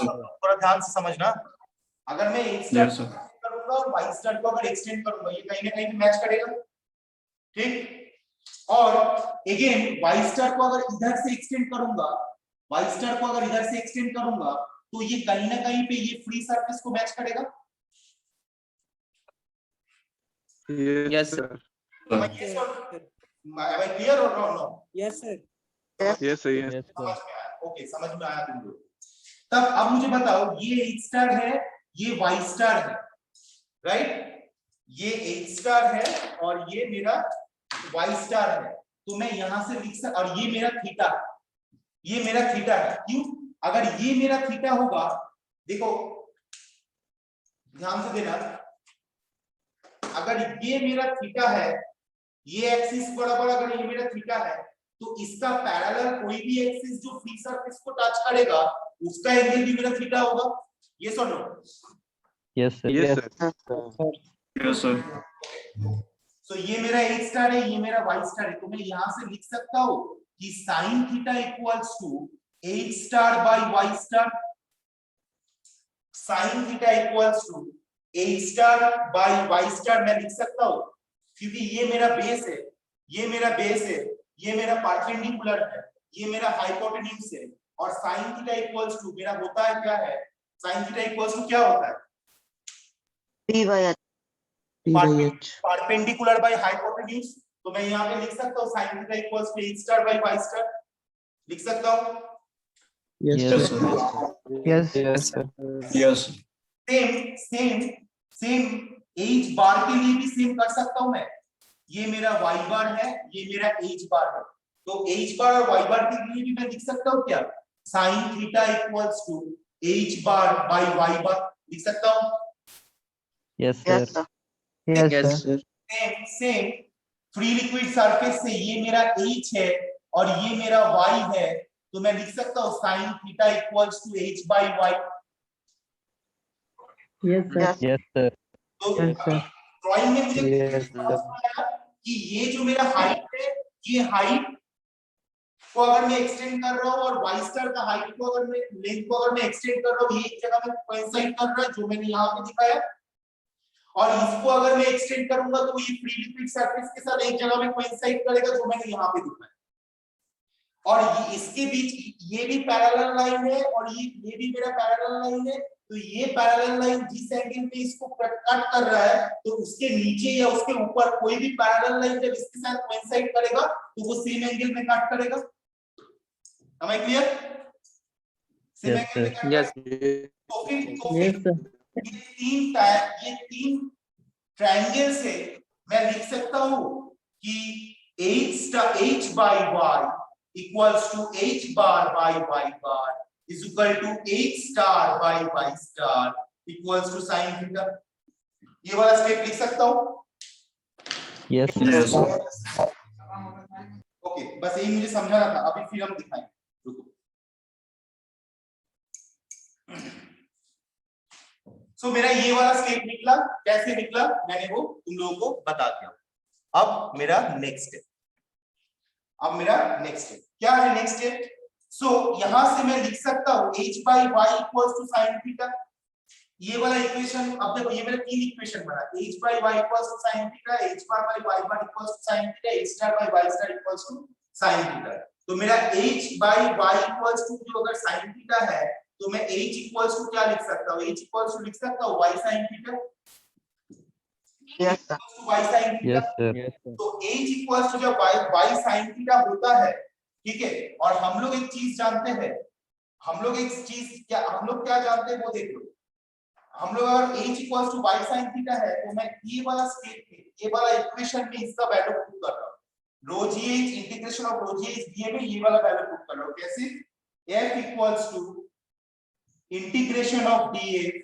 थोड़ा ध्यान से समझना, अगर मैं एक स्टार करूंगा और वाई स्टार को अगर एक्सटेंड करूंगा, ये कहीं ना कहीं मैच करेगा, ठीक। और अगेन वाई स्टार को अगर इधर से एक्सटेंड करूंगा, वाई स्टार को अगर इधर से एक्सटेंड करूंगा तो ये कहीं ना कहीं पे ये फ्री सरफेस को मैच करेगा। Yes sir, Am I clear or no? Yes sir, yes sir, समझ में आया? ओके, समझ में आया तुम लोग। तब अब मुझे बताओ, ये एच स्टार है, ये वाई स्टार है, राइट? ये एच स्टार है और ये मेरा वाई स्टार है, तो मैं यहां से लिख सकता, और ये मेरा थीटा, ये मेरा थीटा है। क्यों? अगर ये मेरा थीटा होगा, देखो ध्यान से देना, अगर ये मेरा थीटा है, ये एक्सिस बराबर अगर ये मेरा थीटा है, तो इसका पैरेलल कोई भी एक्सिस जो फ्री सरफेस को टच करेगा उसका एंगल भी मेरा थीटा होगा। ये सुनो, यस सर, यस सर, तो ये मेरा एच स्टार है, ये मेरा वाई स्टार है, तो मैं यहां से लिख सकता हूं कि sine theta equals to H star by Y star, sine theta equals to H star by Y star मैं लिख सकता हूं, क्योंकि ये मेरा बेस है, ये मेरा बेस है, ये मेरा परपेंडिकुलर है, ये मेरा हाइपोटेन्यूज है, और साइन थीटा इक्वल्स टू मेरा होता है क्या है? साइन थीटा इक्वल्स टू क्या होता है? P by H. Perpendicular by hypotenuse. तो मैं यहाँ पे लिख सकता हूँ sine theta equals to H star by Y star, लिख सकता हूँ। Yes yes, same H bar के लिए भी सेम कर सकता हूं मैं, ये मेरा वाई बार है, ये मेरा एच बार है, तो एच बार और वाई बार के लिए भी मैं लिख सकता हूं क्या? Sine theta equals to H bar by Y bar लिख सकता हूं। Yes Yes, sir, sir. Yes sir, same free liquid surface से ये मेरा एच है और ये मेरा वाई है, तो मैं लिख सकता हूं sine theta equals to H by Y. Yes. Yes sir, तो ड्राइंग में मुझे Yes, समझ में आया कि ये जो मेरा हाइट है, ये हाइट को अगर मैं एक्सटेंड कर रहा हूं और वाई स्टार का हाइट को अगर मैं लेंथ को अगर मैं एक्सटेंड कर रहा हूं, ये एक जगह में कोइंसाइड कर रहा है जो मैंने यहाँ पे दिखाया, और इसको अगर मैं एक्सटेंड करूंगा तो ये फ्री लिक्विड सरफेस के साथ एक जगह में कोइंसाइड करेगा जो मैंने यहाँ पे दिखाया, और ये इसके बीच ये भी पैरेलल लाइन है और ये भी मेरा पैरेलल लाइन है, तो ये पैरेलल लाइन जिस एंगल पे इसको कट कर रहा है, तो उसके नीचे या उसके ऊपर कोई भी पैरेलल लाइन जब इसके साथ कोइंसाइड करेगा तो वो सेम एंगल में कट करेगा। Am I clear? Same Yes, angle में sir. कट यस, तो फिर ये तीन ट्रायंगल से मैं लिख सकता हूं कि h by y equals to h bar by y bar is equal to h star by y star equals to sin theta। ये वाला स्टेप लिख सकता हूं? यस यस, ओके, बस यही मुझे समझाना था, अभी फिर हम दिखाएंगे, रुको। सो मेरा ये वाला स्टेप निकला, कैसे निकला मैंने वो तुम लोगों को बता दिया। अब मेरा नेक्स्ट स्टेप, क्या है नेक्स्ट स्टेप? सो यहां से मैं लिख सकता हूं h by y equals to sin theta, ये वाला इक्वेशन। अब देखो ये मेरा तीन इक्वेशन बना, h by y equals to sin theta, h bar by y bar equals to sin theta, h star by y star equals to sin theta। तो मेरा h by y equals to जो अगर sin theta है तो मैं h equals to क्या लिख सकता हूँ? h equals to लिख सकता हूँ y sin theta, Yes, sir. y sin theta। Yes sir, तो h equals to जब y sin theta होता है, ठीक है, और हम लोग एक चीज जानते हैं, हम लोग क्या जानते हैं वो देख लो। हम लोग अगर h equals to y sin theta है तो मैं ये वाला स्टेप में, ये वाला इक्वेशन में इसका वैल्यू पुट कर रहा हूँ, rho gh integration of rho gh दिए में ये वाला वैल्यू पुट कर रहा हूँ। कैसे? f equals to integration of df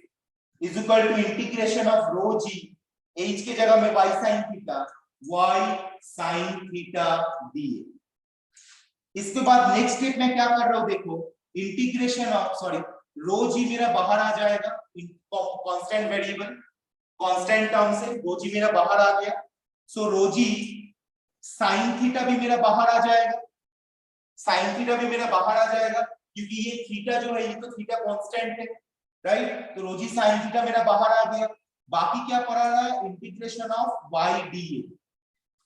is equal to integration of rho g, h के जगह में y sin theta, y sin theta dA। इसके बाद नेक्स्ट स्टेप में क्या कर रहा हूं, देखो इंटीग्रेशन ऑफ, सॉरी, रो जी मेरा बाहर आ जाएगा, कांस्टेंट वेरिएबल, कांस्टेंट टर्म से रो जी मेरा बाहर आ गया। सो रो जी साइन थीटा भी मेरा बाहर आ जाएगा, साइन थीटा भी मेरा बाहर आ जाएगा, क्योंकि ये थीटा जो है ये तो थीटा कांस्टेंट है, राइट। तो रो जी साइन थीटा मेरा बाहर आ गया। बाकी क्या पड़ा है, integration of y dA,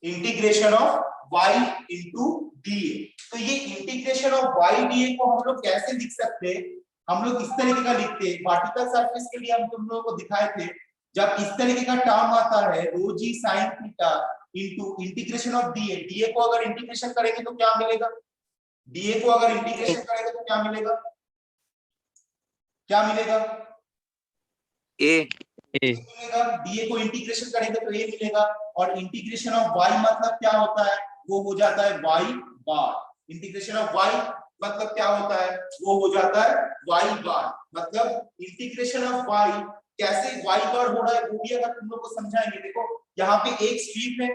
integration of y into dA। तो ये इंटीग्रेशन ऑफ y dA को हम लोग कैसे लिख सकते हैं, हम लोग इस तरीके का लिखते हैं। वर्टिकल सरफेस के लिए हम तुम लोगों को दिखाए थे, जब इस तरीके का टर्म आता है rho G sine theta into integration of dA, dA को अगर इंटीग्रेशन करेंगे तो क्या मिलेगा, dA को अगर इंटीग्रेशन करेंगे तो क्या मिलेगा, क्या मिलेगा, ए मिलेगा, dA को इंटीग्रेशन करेंगे तो a मिलेगा। और इंटीग्रेशन ऑफ y मतलब क्या होता है, वो हो जाता है y bar. Integration of y मतलब क्या होता है, वो हो जाता है y बार। मतलब इंटीग्रेशन ऑफ y कैसे y बार हो रहा है वो भी अगर तुम लोग को समझाएंगे। देखो यहाँ पे एक स्ट्रिप है,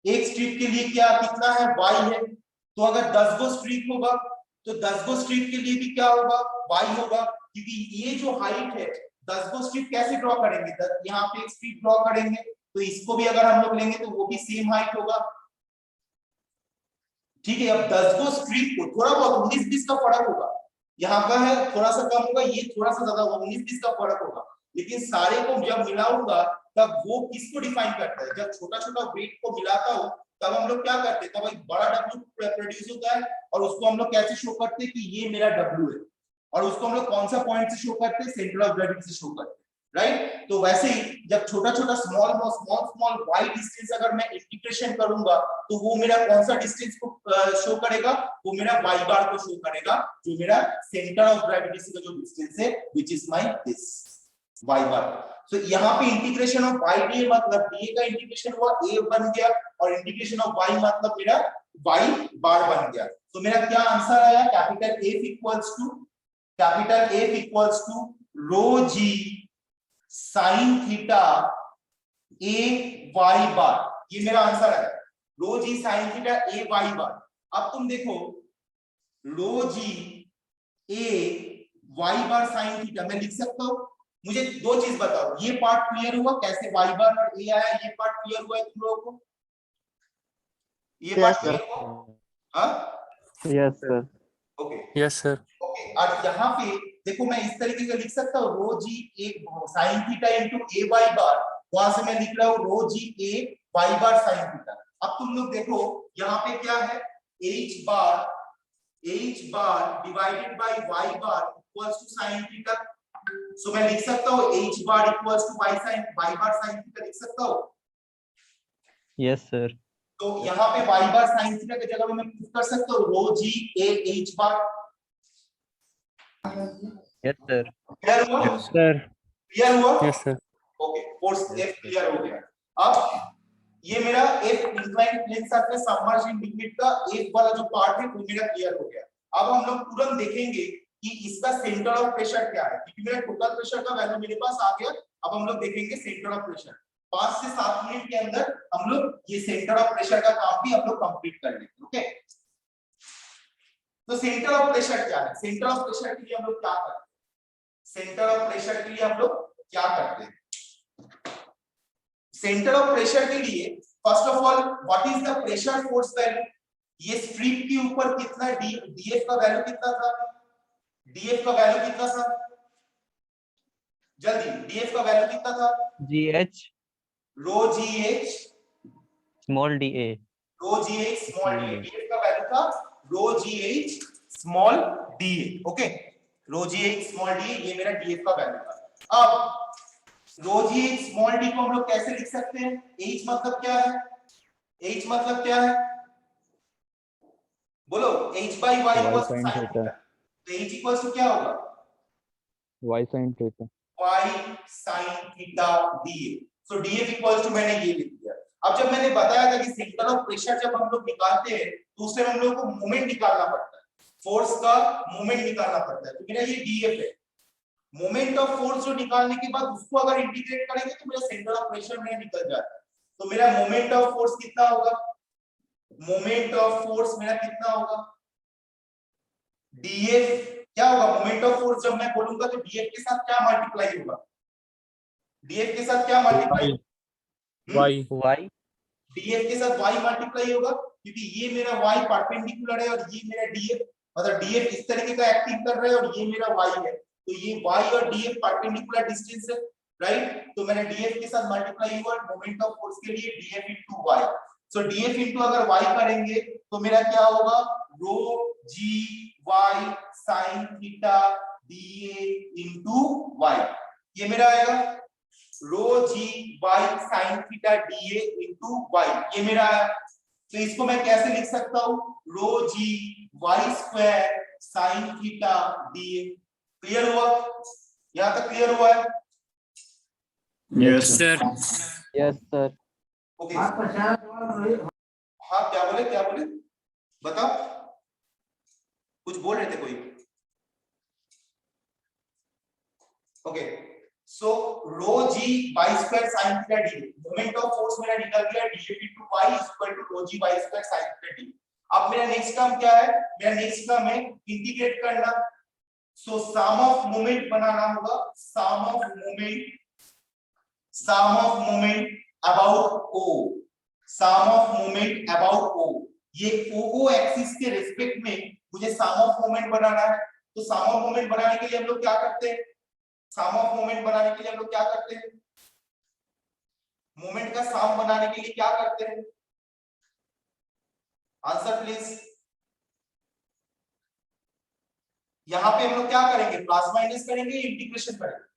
एक स्ट्रिप के लिए क्या कितना है, y है। तो अगर 10 गो स्ट्रिप होगा तो 10 गो स्ट्रिप के लिए भी क्या होगा, y होगा, क्योंकि ये जो हाइट है 10 गो स्ट्रिप कैसे ड्रॉ करेंगे, यहाँ पे एक स्ट्रिप ड्रॉ करेंगे तो इसको भी अगर हम लोग लेंगे तो वो भी सेम हाइट होगा, ठीक है। अब 10 गो स्ट्रिप को थोड़ा बहुत 19-20 का फर्क होगा, यहाँ का है थोड़ा सा कम होगा, ये थोड़ा सा ज्यादा होगा, 19-20 का फर्क होगा, लेकिन सारे को जब मिलाऊंगा तब वो किसको डिफाइन करता है, जब छोटा छोटा वेट को मिलाता हूं तब हम लोग क्या करते हैं, तब एक बड़ा W प्रोड्यूस होता है और उसको हम लोग कैसे शो करते हैं कि ये मेरा W है, और उसको हम लोग कौन सा पॉइंट से शो करते हैं, सेंटर ऑफ ग्रेविटी से शो करते हैं, राइट। तो वैसे ही जब छोटा छोटा स्मॉल स्मॉल y डिस्टेंस अगर मैं इंटीग्रेशन करूंगा तो वो मेरा कौन सा डिस्टेंस को शो करेगा, वो मेरा y बार को शो करेगा, जो मेरा सेंटर ऑफ ग्रेविटी से जो डिस्टेंस है which is my this y बार। तो यहाँ पे इंटीग्रेशन ऑफ y dA मतलब dA का इंटीग्रेशन हुआ a बन गया, और इंटीग्रेशन ऑफ y मतलब मेरा y बार बन गया। तो मेरा क्या आंसर आया, capital F equals to rho G sine theta a y bar, ये मेरा आंसर है, rho G sine theta a y bar. अब तुम देखो rho G a y bar sine theta मैं लिख सकता हूं, मुझे दो चीज बताओ, ये पार्ट क्लियर हुआ कैसे y बार और a आया, ये पार्ट क्लियर हुआ है तुम लोगों को, ये पार्ट क्लियर हुआ, हाँ yes sir, okay yes sir, okay. और यहाँ पे देखो मैं इस तरीके से लिख सकता हूँ rho G A sine theta into A Y bar, वहां से मैं लिख रहा हूँ rho G A Y bar sine theta. अब तुम लोग देखो यहाँ पे क्या है, h bar divided by y bar equals to sine theta. So मैं लिख सकता हूँ h bar equals to y bar sine theta लिख सकता हूँ। यस सर, तो यहाँ पे y बार साइन थीटा की जगह मैं पुट कर सकता हूँ rho G A h bar. Yes sir, clear हुआ, सर, क्लियर हुआ, yes sir, okay force F clear हो गया। अब ये मेरा F inclined plane surface submerged in liquid का एक वाला जो पार्ट है वो मेरा क्लियर हो गया। अब हम लोग तुरंत देखेंगे कि इसका सेंटर ऑफ प्रेशर क्या है, क्योंकि मेरा टोटल प्रेशर का वैल्यू मेरे पास आ गया। अब हम लोग देखेंगे सेंटर ऑफ प्रेशर, 5 से 7 मिनट के अंदर हम लोग ये सेंटर ऑफ प्रेशर का काम भी हम लोग कंप्लीट कर लेंगे, ओके। तो सेंटर ऑफ प्रेशर क्या है, सेंटर ऑफ प्रेशर के लिए हम लोग क्या करते हैं, सेंटर ऑफ प्रेशर के लिए हम लोग क्या करते हैं, सेंटर ऑफ प्रेशर के लिए first of all what is the pressure force value, ये स्ट्रिप के ऊपर कितना डीएफ का वैल्यू कितना था, डीएफ का वैल्यू कितना था, जल्दी डीएफ का वैल्यू कितना था, GH रो जीएच स्मॉल DA, रो जीएच स्मॉल डी, डीएफ का वैल्यू था रो जीएच स्मॉल डी, ओके, रो जीएच स्मॉल डी ये मेरा डीएफ का वैल्यू था। अब रो जीएच स्मॉल डी को हम लोग कैसे लिख सकते हैं, h मतलब क्या है, h मतलब क्या है, बोलो, h by y equals to sin theta, तो h equals to क्या होगा, Y sin theta, y sin theta dA। So dF equals to मैंने ये लिख दिया। अब जब मैंने बताया था कि सेंटर ऑफ प्रेशर जब हम लोग निकालते हैं तो उससे हम लोग को मोमेंट निकालना पड़ता है, फोर्स का मोमेंट निकालना पड़ता है, तो मेरा ये dF है। मोमेंट ऑफ फोर्स जो निकालने के बाद उसको अगर इंटीग्रेट करेंगे तो मेरा सेंटर ऑफ प्रेशर में निकल जाता है। तो मेरा मोमेंट ऑफ फोर्स कितना होगा, मोमेंट ऑफ फोर्स मेरा कितना होगा, डीएफ क्या होगा, मोमेंट ऑफ फोर्स जब मैं बोलूंगा तो डीएफ के साथ क्या मल्टीप्लाई होगा, डीएफ के साथ क्या मल्टीप्लाई, y डीएफ के साथ y मल्टीप्लाई होगा, क्योंकि ये मेरा y परपेंडिकुलर है और ये मेरा डीएफ, मतलब डीएफ इस तरीके का एक्टिंग कर रहा है और ये मेरा y है, तो ये y और डीएफ परपेंडिकुलर डिस्टेंस है, राइट। तो मैंने डीएफ के साथ मल्टीप्लाई हुआ मोमेंट ऑफ फोर्स के लिए D F into y, so D F into अगर y करेंगे तो मेरा क्या होगा, rho G Y sine theta D A into y, ये मेरा आएगा rho G Y sine theta D A into y, ये मेरा आया। तो इसको मैं कैसे लिख सकता हूं, rho G Y square sine theta D A. Clear हुआ, यहां तक क्लियर हुआ है? Yes, sir. yes sir okay हाँ क्या बोले बताओ, कुछ बोल रहे थे कोई? Okay, so rho G Y square sine theta D, moment of force मेरा निकल गया DF into Y is equal to rho G Y square sine theta D. अब मेरा नेक्स्ट टर्म क्या है, मेरा नेक्स्ट टर्म है इंटीग्रेट करना, सो सम ऑफ मोमेंट बनाना होगा, sum of moment about O, sum of moment about O, ये ओ एक्सिस के रिस्पेक्ट में मुझे सम ऑफ मोमेंट बनाना है। तो सम ऑफ मोमेंट बनाने के लिए हम लोग क्या करते हैं, सम ऑफ मोमेंट बनाने के लिए हम लोग क्या करते हैं, मोमेंट का सम बनाने के लिए क्या करते हैं, आंसर प्लीज। यहां पे हम लोग क्या करेंगे, प्लस माइनस करेंगे, इंटीग्रेशन करेंगे,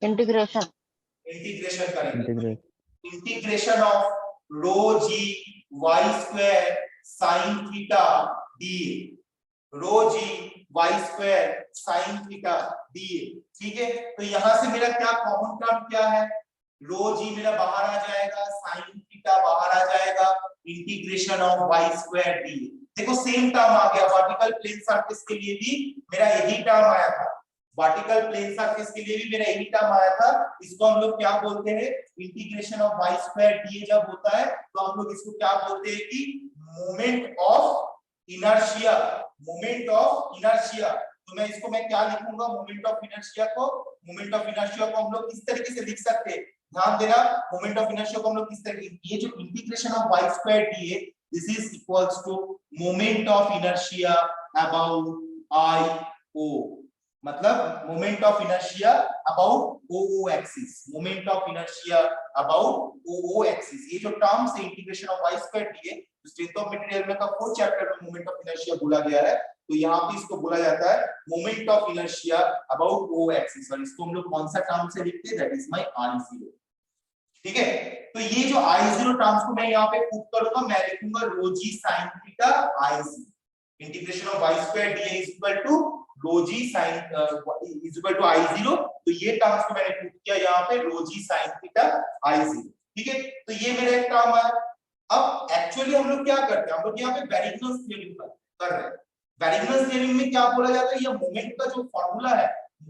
इंटीग्रेशन करेंगे, integrate integration of rho G Y square sine theta D, rho G Y square sine theta D, ठीक है। तो यहां से मेरा क्या कॉमन टर्म क्या है, रो जी मेरा बाहर आ जाएगा, साइन थीटा बाहर आ जाएगा, integration of Y square D. देखो सेम टर्म आ गया, वर्टिकल प्लेन सरफेस के लिए भी मेरा यही टर्म आया था, वर्टिकल प्लेन सरफेस के लिए भी मेरा यही टर्म आया था। इसको हम लोग क्या बोलते हैं, integration of Y square D जब होता है तो हम लोग इसको क्या बोलते हैं कि moment of inertia, moment of inertia. तो मैं इसको मैं क्या लिखूंगा, मोमेंट ऑफ इनर्शिया को, मोमेंट ऑफ इनर्शिया को हम लोग इस तरीके से लिख सकते हैं, ध्यान देना, मोमेंट ऑफ इनर्शिया को हम लोग किस तरीके, ये जो integration of Y square D है, this is equals to moment of inertia about I O, मतलब moment of inertia about O axis, moment of inertia about O axis. ये जो टर्म्स है integration of Y square D है, strength of material में का 4th chapter में moment of inertia बोला गया है, तो यहाँ पे इसको बोला जाता है moment of inertia about O axis, और इसको हम लोग कौन सा टर्म से लिखते हैं, दैट इज माय I0, ठीक है। तो ये जो I0 टर्म्स को मैं यहाँ पे पुट करूंगा, मैं लिखूंगा rho G sine theta I0, integration of Y square D is equal to rho G sine is equal to I0, तो ये टर्म्स को मैंने पुट किया यहाँ पे रो जी साइन थीटा I0, ठीक है। तो ये मेरा एक टर्म है। अब एक्चुअली हम लोग क्या करते हैं, हम लोग यहाँ पे वेरिगनस थ्योरम कर रहे हैं। वेरिगनस थ्योरम में क्या बोला जाता है, ये मोमेंट का जो फॉर्मूला है,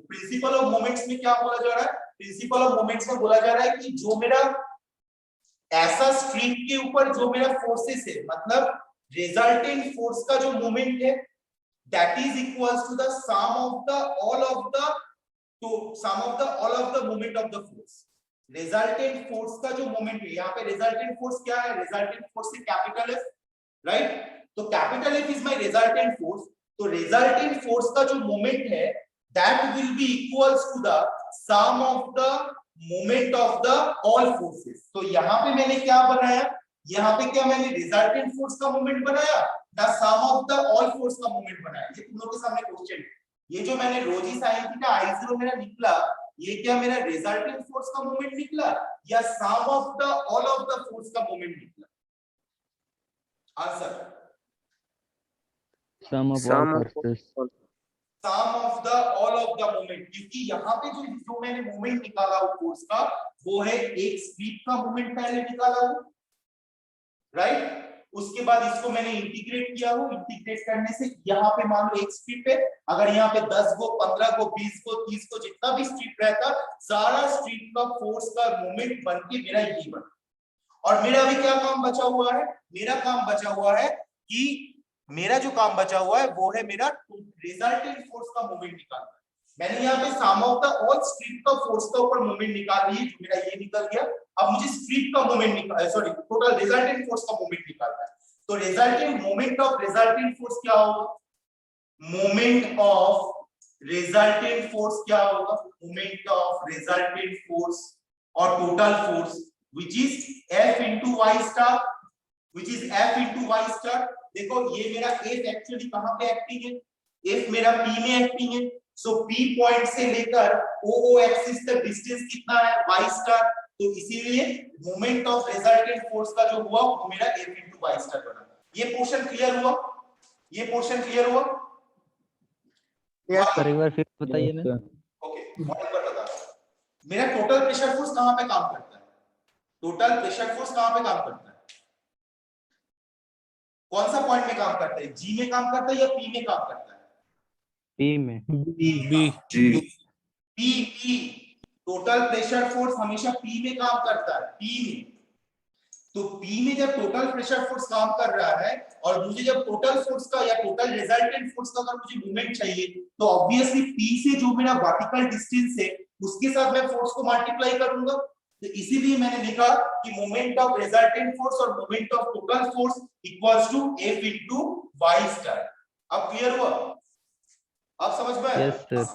प्रिंसिपल ऑफ मोमेंट्स में क्या बोला जा रहा है, प्रिंसिपल ऑफ मोमेंट्स में बोला जा रहा है कि जो मेरा ऐसा स्ट्रिंग के ऊपर जो मेरा फोर्सेस है, मतलब रिजल्टेंट फोर्स का जो मोमेंट है, that is equals to the sum of the all of the, तो sum of the all of the moment of the force. Resultant force का जो मोमेंट है, यहाँ पे रिजल्टेंट फोर्स क्या है, रिजल्टेंट फोर्स है कैपिटल एफ, राइट। तो capital F is my resultant force, तो रिजल्टेंट फोर्स का जो मोमेंट है that will be equals to the sum of the moment of the all forces. तो यहाँ पे मैंने क्या बनाया, यहाँ पे क्या मैंने रिजल्टेंट फोर्स का मोमेंट बनाया, the sum of the all force का मोमेंट बनाया। ये तुम लोगों के सामने क्वेश्चन है, ये जो मैंने रो जी साइन थीटा I0 मेरा निकला, ये क्या मेरा रिजल्टेंट फोर्स का मोमेंट निकला या sum of the all of the force का मोमेंट निकला, answer sum of all forces sum of the all of the moment, क्योंकि यहाँ पे जो मैंने मोमेंट निकाला वो फोर्स का, वो है एक स्पीड का मोमेंट पहले निकाला हूं, राइट। उसके बाद इसको मैंने इंटीग्रेट किया हूं, इंटीग्रेट करने से यहाँ पे मान लो एक स्ट्रिप है, अगर यहाँ पे 10 गो 15 गो 20 गो 30 गो जितना भी स्ट्रिप रहता, सारा स्ट्रिप का फोर्स का मोमेंट बन के मेरा ये बना। और मेरा अभी क्या काम बचा हुआ है, मेरा काम बचा हुआ है कि मेरा जो काम बचा हुआ है वो है मेरा रिजल्टेंट फोर्स का मोमेंट निकालना। मैंने यहाँ पे सम ऑफ द ऑल स्ट्रिप का फोर्स का ऊपर मोमेंट निकाल लिए, जो मेरा ये निकल गया। अब मुझे स्ट्रिप का मोमेंट निकाल, सॉरी टोटल रिजल्टेंट फोर्स का मोमेंट निकालना है। तो resultant moment of resultant force क्या होगा, मोमेंट ऑफ रिजल्टेंट फोर्स क्या होगा, मोमेंट ऑफ रिजल्टेंट फोर्स और total force which is F into y star, which is F into y star। देखो ये मेरा F एक्चुअली कहां पे एक्टिंग है, F मेरा P में एक्टिंग है। सो P पॉइंट से लेकर OO एक्सिस तक डिस्टेंस कितना है, y स्टार। तो इसीलिए मोमेंट ऑफ रिजल्टेंट फोर्स का जो हुआ वो मेरा F into y स्टार बना। ये पोर्शन क्लियर हुआ, ये पोर्शन क्लियर हुआ? यस सर, एक बार फिर बताइए ना। ओके, मॉडल पर बता। मेरा टोटल प्रेशर फोर्स कहां पे काम करता है, टोटल प्रेशर फोर्स कहां पे काम करता है, कौन सा पॉइंट में काम करता है, जी में काम करता है या पी में काम करता है? पी में। पी टोटल प्रेशर फोर्स हमेशा पी में काम करता है, पी में। तो पी में जब टोटल प्रेशर फोर्स काम कर रहा है और मुझे जब टोटल फोर्स का या टोटल रिजल्टेंट फोर्स का अगर मुझे मूवमेंट चाहिए, तो ऑब्वियसली पी से जो मेरा वर्टिकल डिस्टेंस है उसके साथ मैं फोर्स को मल्टीप्लाई करूंगा। तो इसीलिए मैंने लिखा कि मोमेंट ऑफ रिजल्टेंट फोर्स और moment of total force equals to F into y star. अब क्लियर हुआ, अब समझ में आया? Yes sir.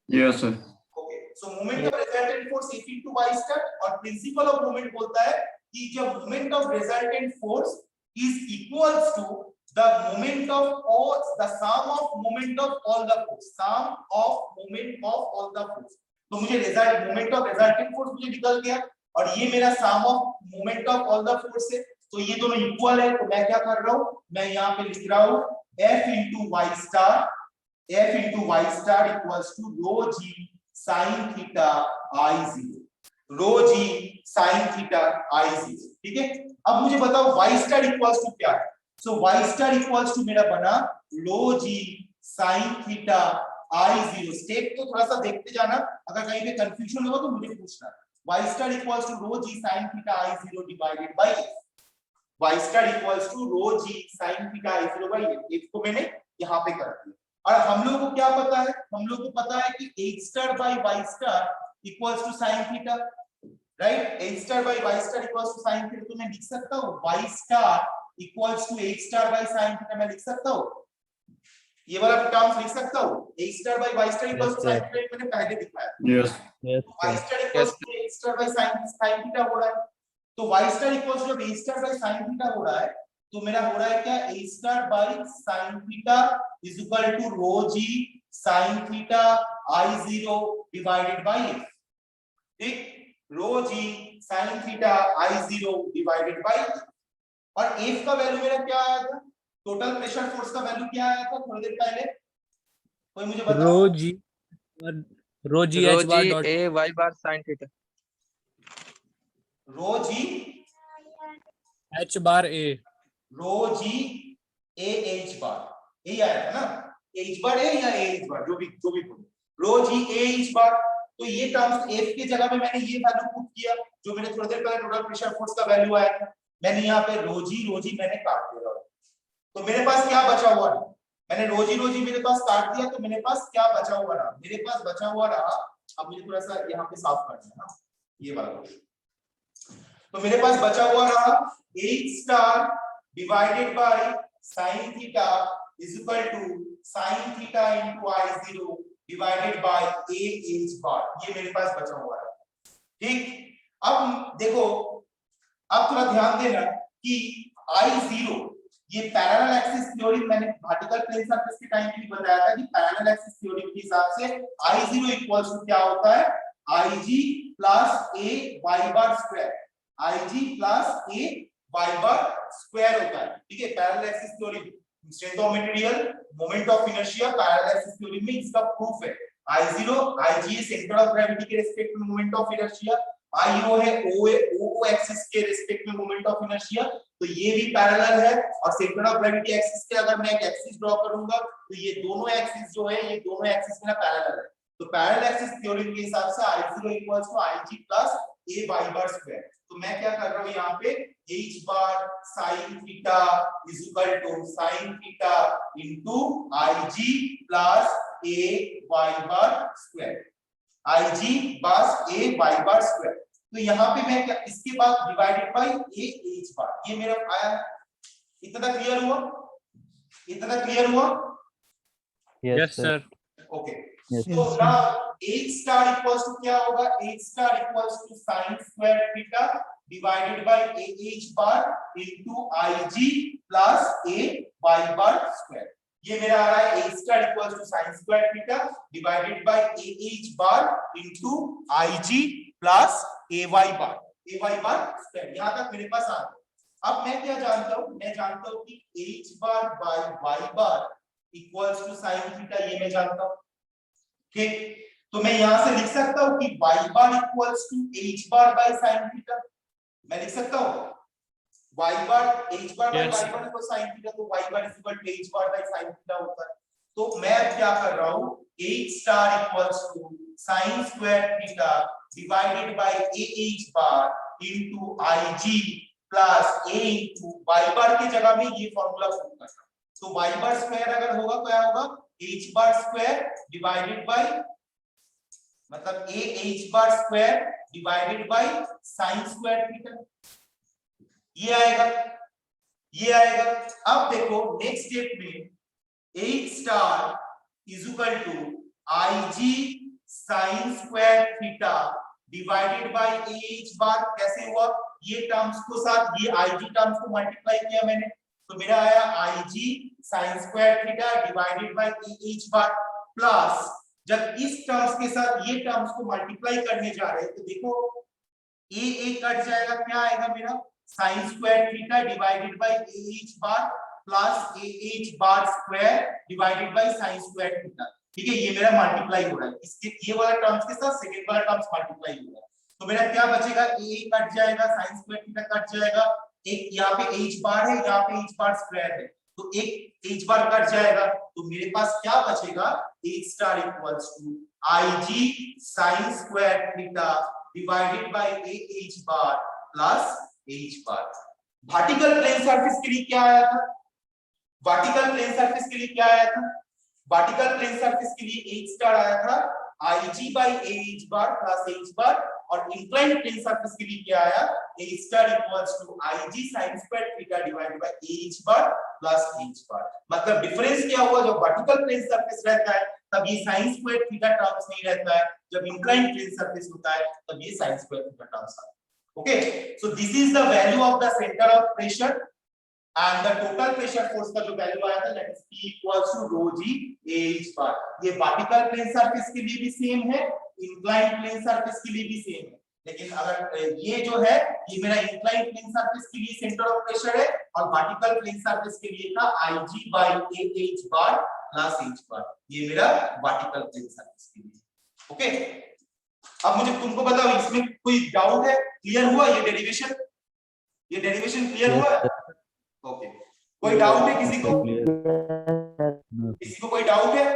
Yes sir. Okay, so moment of resultant force F into y star. और प्रिंसिपल ऑफ मोमेंट बोलता है कि जब moment of resultant force is equals to the moment of all the sum of moment of all the force, sum of moment of all the force. तो मुझे result moment of resultant force मुझे निकल गया और ये मेरा sum of moment of all the force है। तो ये दोनों इक्वल है, तो मैं क्या कर रहा हूं, मैं यहाँ पे लिख रहा हूं F into y star, F into y star equals to rho g sin theta I0, rho g sin theta I0। ठीक है, अब मुझे बताओ y star equals to क्या है। सो y star equals to मेरा बना rho g sin theta I0। Step तो थोड़ा सा देखते जाना, अगर कहीं पे कंफ्यूजन होगा तो मुझे पूछना। y star equals to rho g sin theta I0 divided by f, y star equals to rho g sin theta I0 by f। f को मैंने यहाँ पे कर दिया। और हम लोगों को क्या पता है, हम लोगों को पता है कि h star by y star equals to sin theta, right. h star by y star equals to sin theta। तो मैं लिख सकता हूँ y star equals to h star by sin theta, मैं लिख सकता हूँ, ये वाला टर्म्स लिख सकता हूँ। h star by y star equals to sin theta मैंने पहले दिखाया। Yes yes y star equals to h star by sin theta हो रहा है। तो y star equals to h star by sin theta हो रहा है, तो मेरा हो रहा है क्या, h star by sin theta is equal to rho g sin theta I0 divided by f। ठीक, rho g sin theta I0 divided by f। और f का वैल्यू मेरा क्या आया था, टोटल प्रेशर फोर्स का वैल्यू क्या आया था थोड़ी देर पहले, कोई मुझे बताओ। Rho G H bar dot A Y bar sine theta, rho G H bar A, rho G A H bar, यही आया था ना, एच बार ए या एच बार, जो भी बोलो, रो जी ए एच बार। तो ये टर्म्स एफ की जगह पे मैंने ये वैल्यू पुट किया जो मैंने थोड़ी देर पहले टोटल प्रेशर फोर्स का वैल्यू आया था। मैंने यहाँ पे रो जी मैंने काट दिया, तो मेरे पास क्या बचा हुआ रहा, मैंने रो जी मेरे पास काट दिया, तो मेरे पास क्या बचा हुआ रहा, मेरे पास बचा हुआ रहा, अब मुझे थोड़ा सा यहाँ पे साफ करना है ना ये वाला क्वेश्चन। तो मेरे पास बचा हुआ रहा h star divided by sin theta is equal to sin theta into I0 divided by a h bar, ये मेरे पास बचा हुआ है। ठीक, अब देखो, अब थोड़ा ध्यान देना कि I0 ये पैरेलल एक्सिस थ्योरम मैंने वर्टिकल प्लेन सरफेस के टाइम भी बताया था कि पैरेलल एक्सिस थ्योरम के हिसाब से I0 इक्वल्स टू क्या होता है, Ig plus a y bar square, Ig plus a y bar square होता है। ठीक है, parallel axis theorem, strength of material, moment of inertia, parallel axis theorem में इसका प्रूफ है। I0 Ig है सेंटर ऑफ ग्रेविटी के रिस्पेक्ट में मोमेंट ऑफ इनर्शिया, I0 है O एक्सिस के रिस्पेक्ट में मोमेंट ऑफ इनर्शिया, तो ये भी पैरेलल है। और सेंटर ऑफ ग्रेविटी एक्सिस के अगर मैं एक एक्सिस ड्रॉ करूंगा तो ये दोनों एक्सिस जो है, ये दोनों एक्सिस मेरा पैरेलल है। तो पैरेलल एक्सिस थ्योरम के हिसाब से I0 equals to IG plus a y bar square. तो मैं क्या कर रहा हूं यहाँ पे h bar sin theta is equal to sin theta into IG plus a y bar square, IG बस a y बार स्क्वायर। तो यहाँ पे मैं क्या, इसके बाद divided by a h bar, ये मेरा आया। इतना क्लियर हुआ? इतना क्लियर हुआ? Yes, sir. Okay, Yes. so now h star equals to क्या होगा? h star equals to sin square theta divided by a h bar into IG plus a y bar square। ये मेरा आ रहा है h star equals to sin square theta divided by a h bar into IG plus a y bar square। यहाँ तक मेरे पास आ गया। अब मैं क्या जानता हूँ? मैं जानता हूँ कि h bar by y bar equals to sin theta, ये मैं जानता हूँ। ठीक, तो मैं यहां से लिख सकता हूं कि y bar equals to h bar by sin theta. मैं लिख सकता हूं y bar h bar by Yes. y bar equal sin theta, तो y bar equal to h bar by sin theta होता है। तो मैं अब क्या कर रहा हूं, h star equals to sin square theta divided by ah bar into ig plus a into y bar की जगह में ये फार्मूला पुट कर रहा हूं। तो y बार स्क्वायर अगर होगा तो क्या होगा, h bar square divided by, मतलब a h bar square divided by sin square theta, ये आएगा, ये आएगा। अब देखो नेक्स्ट स्टेप में h star is equal to ig sin square theta divided by ah bar, कैसे हुआ, ये टर्म्स को साथ ये ig टर्म्स को मल्टीप्लाई किया मैंने, तो मेरा आया IG sin square theta divided by ah bar plus, जब इस टर्म्स के साथ ये टर्म्स को मल्टीप्लाई करने जा रहे हैं तो देखो a कट जाएगा, क्या आएगा मेरा sin square theta divided by ah bar plus ah bar square divided by sin square theta. ठीक है, ये मेरा मल्टीप्लाई हो रहा है, इसके ये वाला टर्म्स के साथ सेकंड वाला टर्म्स मल्टीप्लाई हो रहा है। तो मेरा क्या बचेगा, a कट जाएगा, sin स्क्वायर थीटा कट जाएगा, एक यहाँ पे h बार है, यहाँ पे h बार स्क्वायर है, तो एक h बार कट जाएगा, तो मेरे पास क्या बचेगा, h star equals to IG sin square theta divided by ah bar plus h bar. Vertical plane surface के लिए क्या आया था, वर्टिकल प्लेन सरफेस के लिए क्या आया था, वर्टिकल प्लेन सरफेस के लिए h स्टार आया था IG by ah bar plus h bar, और इंक्लाइंड प्लेन सरफेस के लिए क्या आया, a star equals to IG sin square theta divided by ah bar plus h bar. मतलब डिफरेंस क्या हुआ, जब वर्टिकल प्लेन सरफेस रहता है तब ये sin स्क्वायर थीटा टर्म्स नहीं रहता है, जब इंक्लाइंड प्लेन सरफेस होता है तब ये sin स्क्वायर थीटा टर्म्स आता है। Okay, so this is the value of the centre of pressure and the total pressure force का जो वैल्यू आया था that is P equals to rho g ah bar. ये वर्टिकल प्लेन सरफेस के लिए भी सेम है, इंक्लाइंड प्लेन सरफेस के लिए भी सेम है, लेकिन अगर ये जो है ये मेरा इंक्लाइंड प्लेन सरफेस के लिए सेंटर ऑफ प्रेशर है, और वर्टिकल प्लेन सरफेस के लिए था IG by ah bar plus h bar, ये मेरा वर्टिकल प्लेन सरफेस के लिए। ओके, अब मुझे तुमको बताओ इसमें कोई डाउट है, क्लियर हुआ ये डेरिवेशन, ये डेरिवेशन क्लियर हुआ? ओके, कोई डाउट है किसी को, किसी को कोई डाउट है?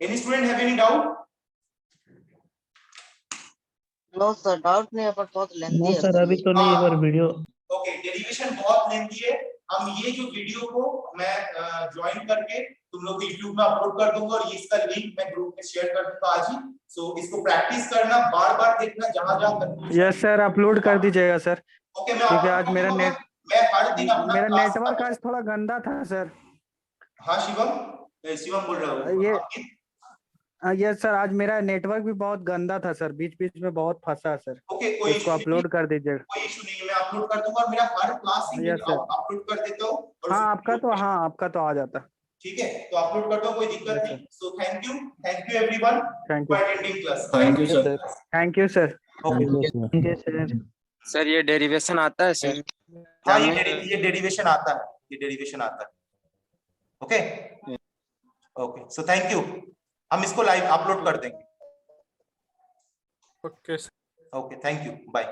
Any student have any doubt? No sir, doubt नहीं है, पर बहुत लेंथी नो है सर, अभी तो नहीं, एक बार वीडियो। ओके, डेरिवेशन बहुत लेंथी है, हम ये जो वीडियो को मैं ज्वाइन करके तुम लोग को YouTube में अपलोड कर दूंगा, और ये इसका लिंक मैं ग्रुप में शेयर कर दूंगा आज ही। सो इसको प्रैक्टिस करना, बार-बार देखना, जहां-जहां कंफ्यूजन। यस सर, अपलोड कर दीजिएगा सर। ओके, मैं ठीक है, आज मेरा नेट, मैं हर दिन अपना मेरा क्लास नेटवर्क आज थोड़ा गंदा था सर। हाँ शिवम, शिवम बोल रहा हूँ ये यस सर, आज मेरा नेटवर्क भी बहुत गंदा था सर, बीच बीच में बहुत फंसा सर। ओके, कोई इसको अपलोड कर दीजिएगा। कोई इशू नहीं है, मैं अपलोड कर दूंगा, मेरा हर क्लास यस सर, अपलोड कर देता हूँ। हाँ आपका तो आ जाता। ठीक है, तो अपलोड कर दो, कोई दिक्कत नहीं। सो thank you everyone thank you, for attending class. Thank you sir. Thank you sir. Okay sir, sir ये डेरिवेशन आता है सर? हाँ, ये डेरिवेशन आता है, ये डेरिवेशन आता है। Okay okay, so thank you, हम इसको लाइव अपलोड कर देंगे। Okay, sir. Okay, thank you, bye.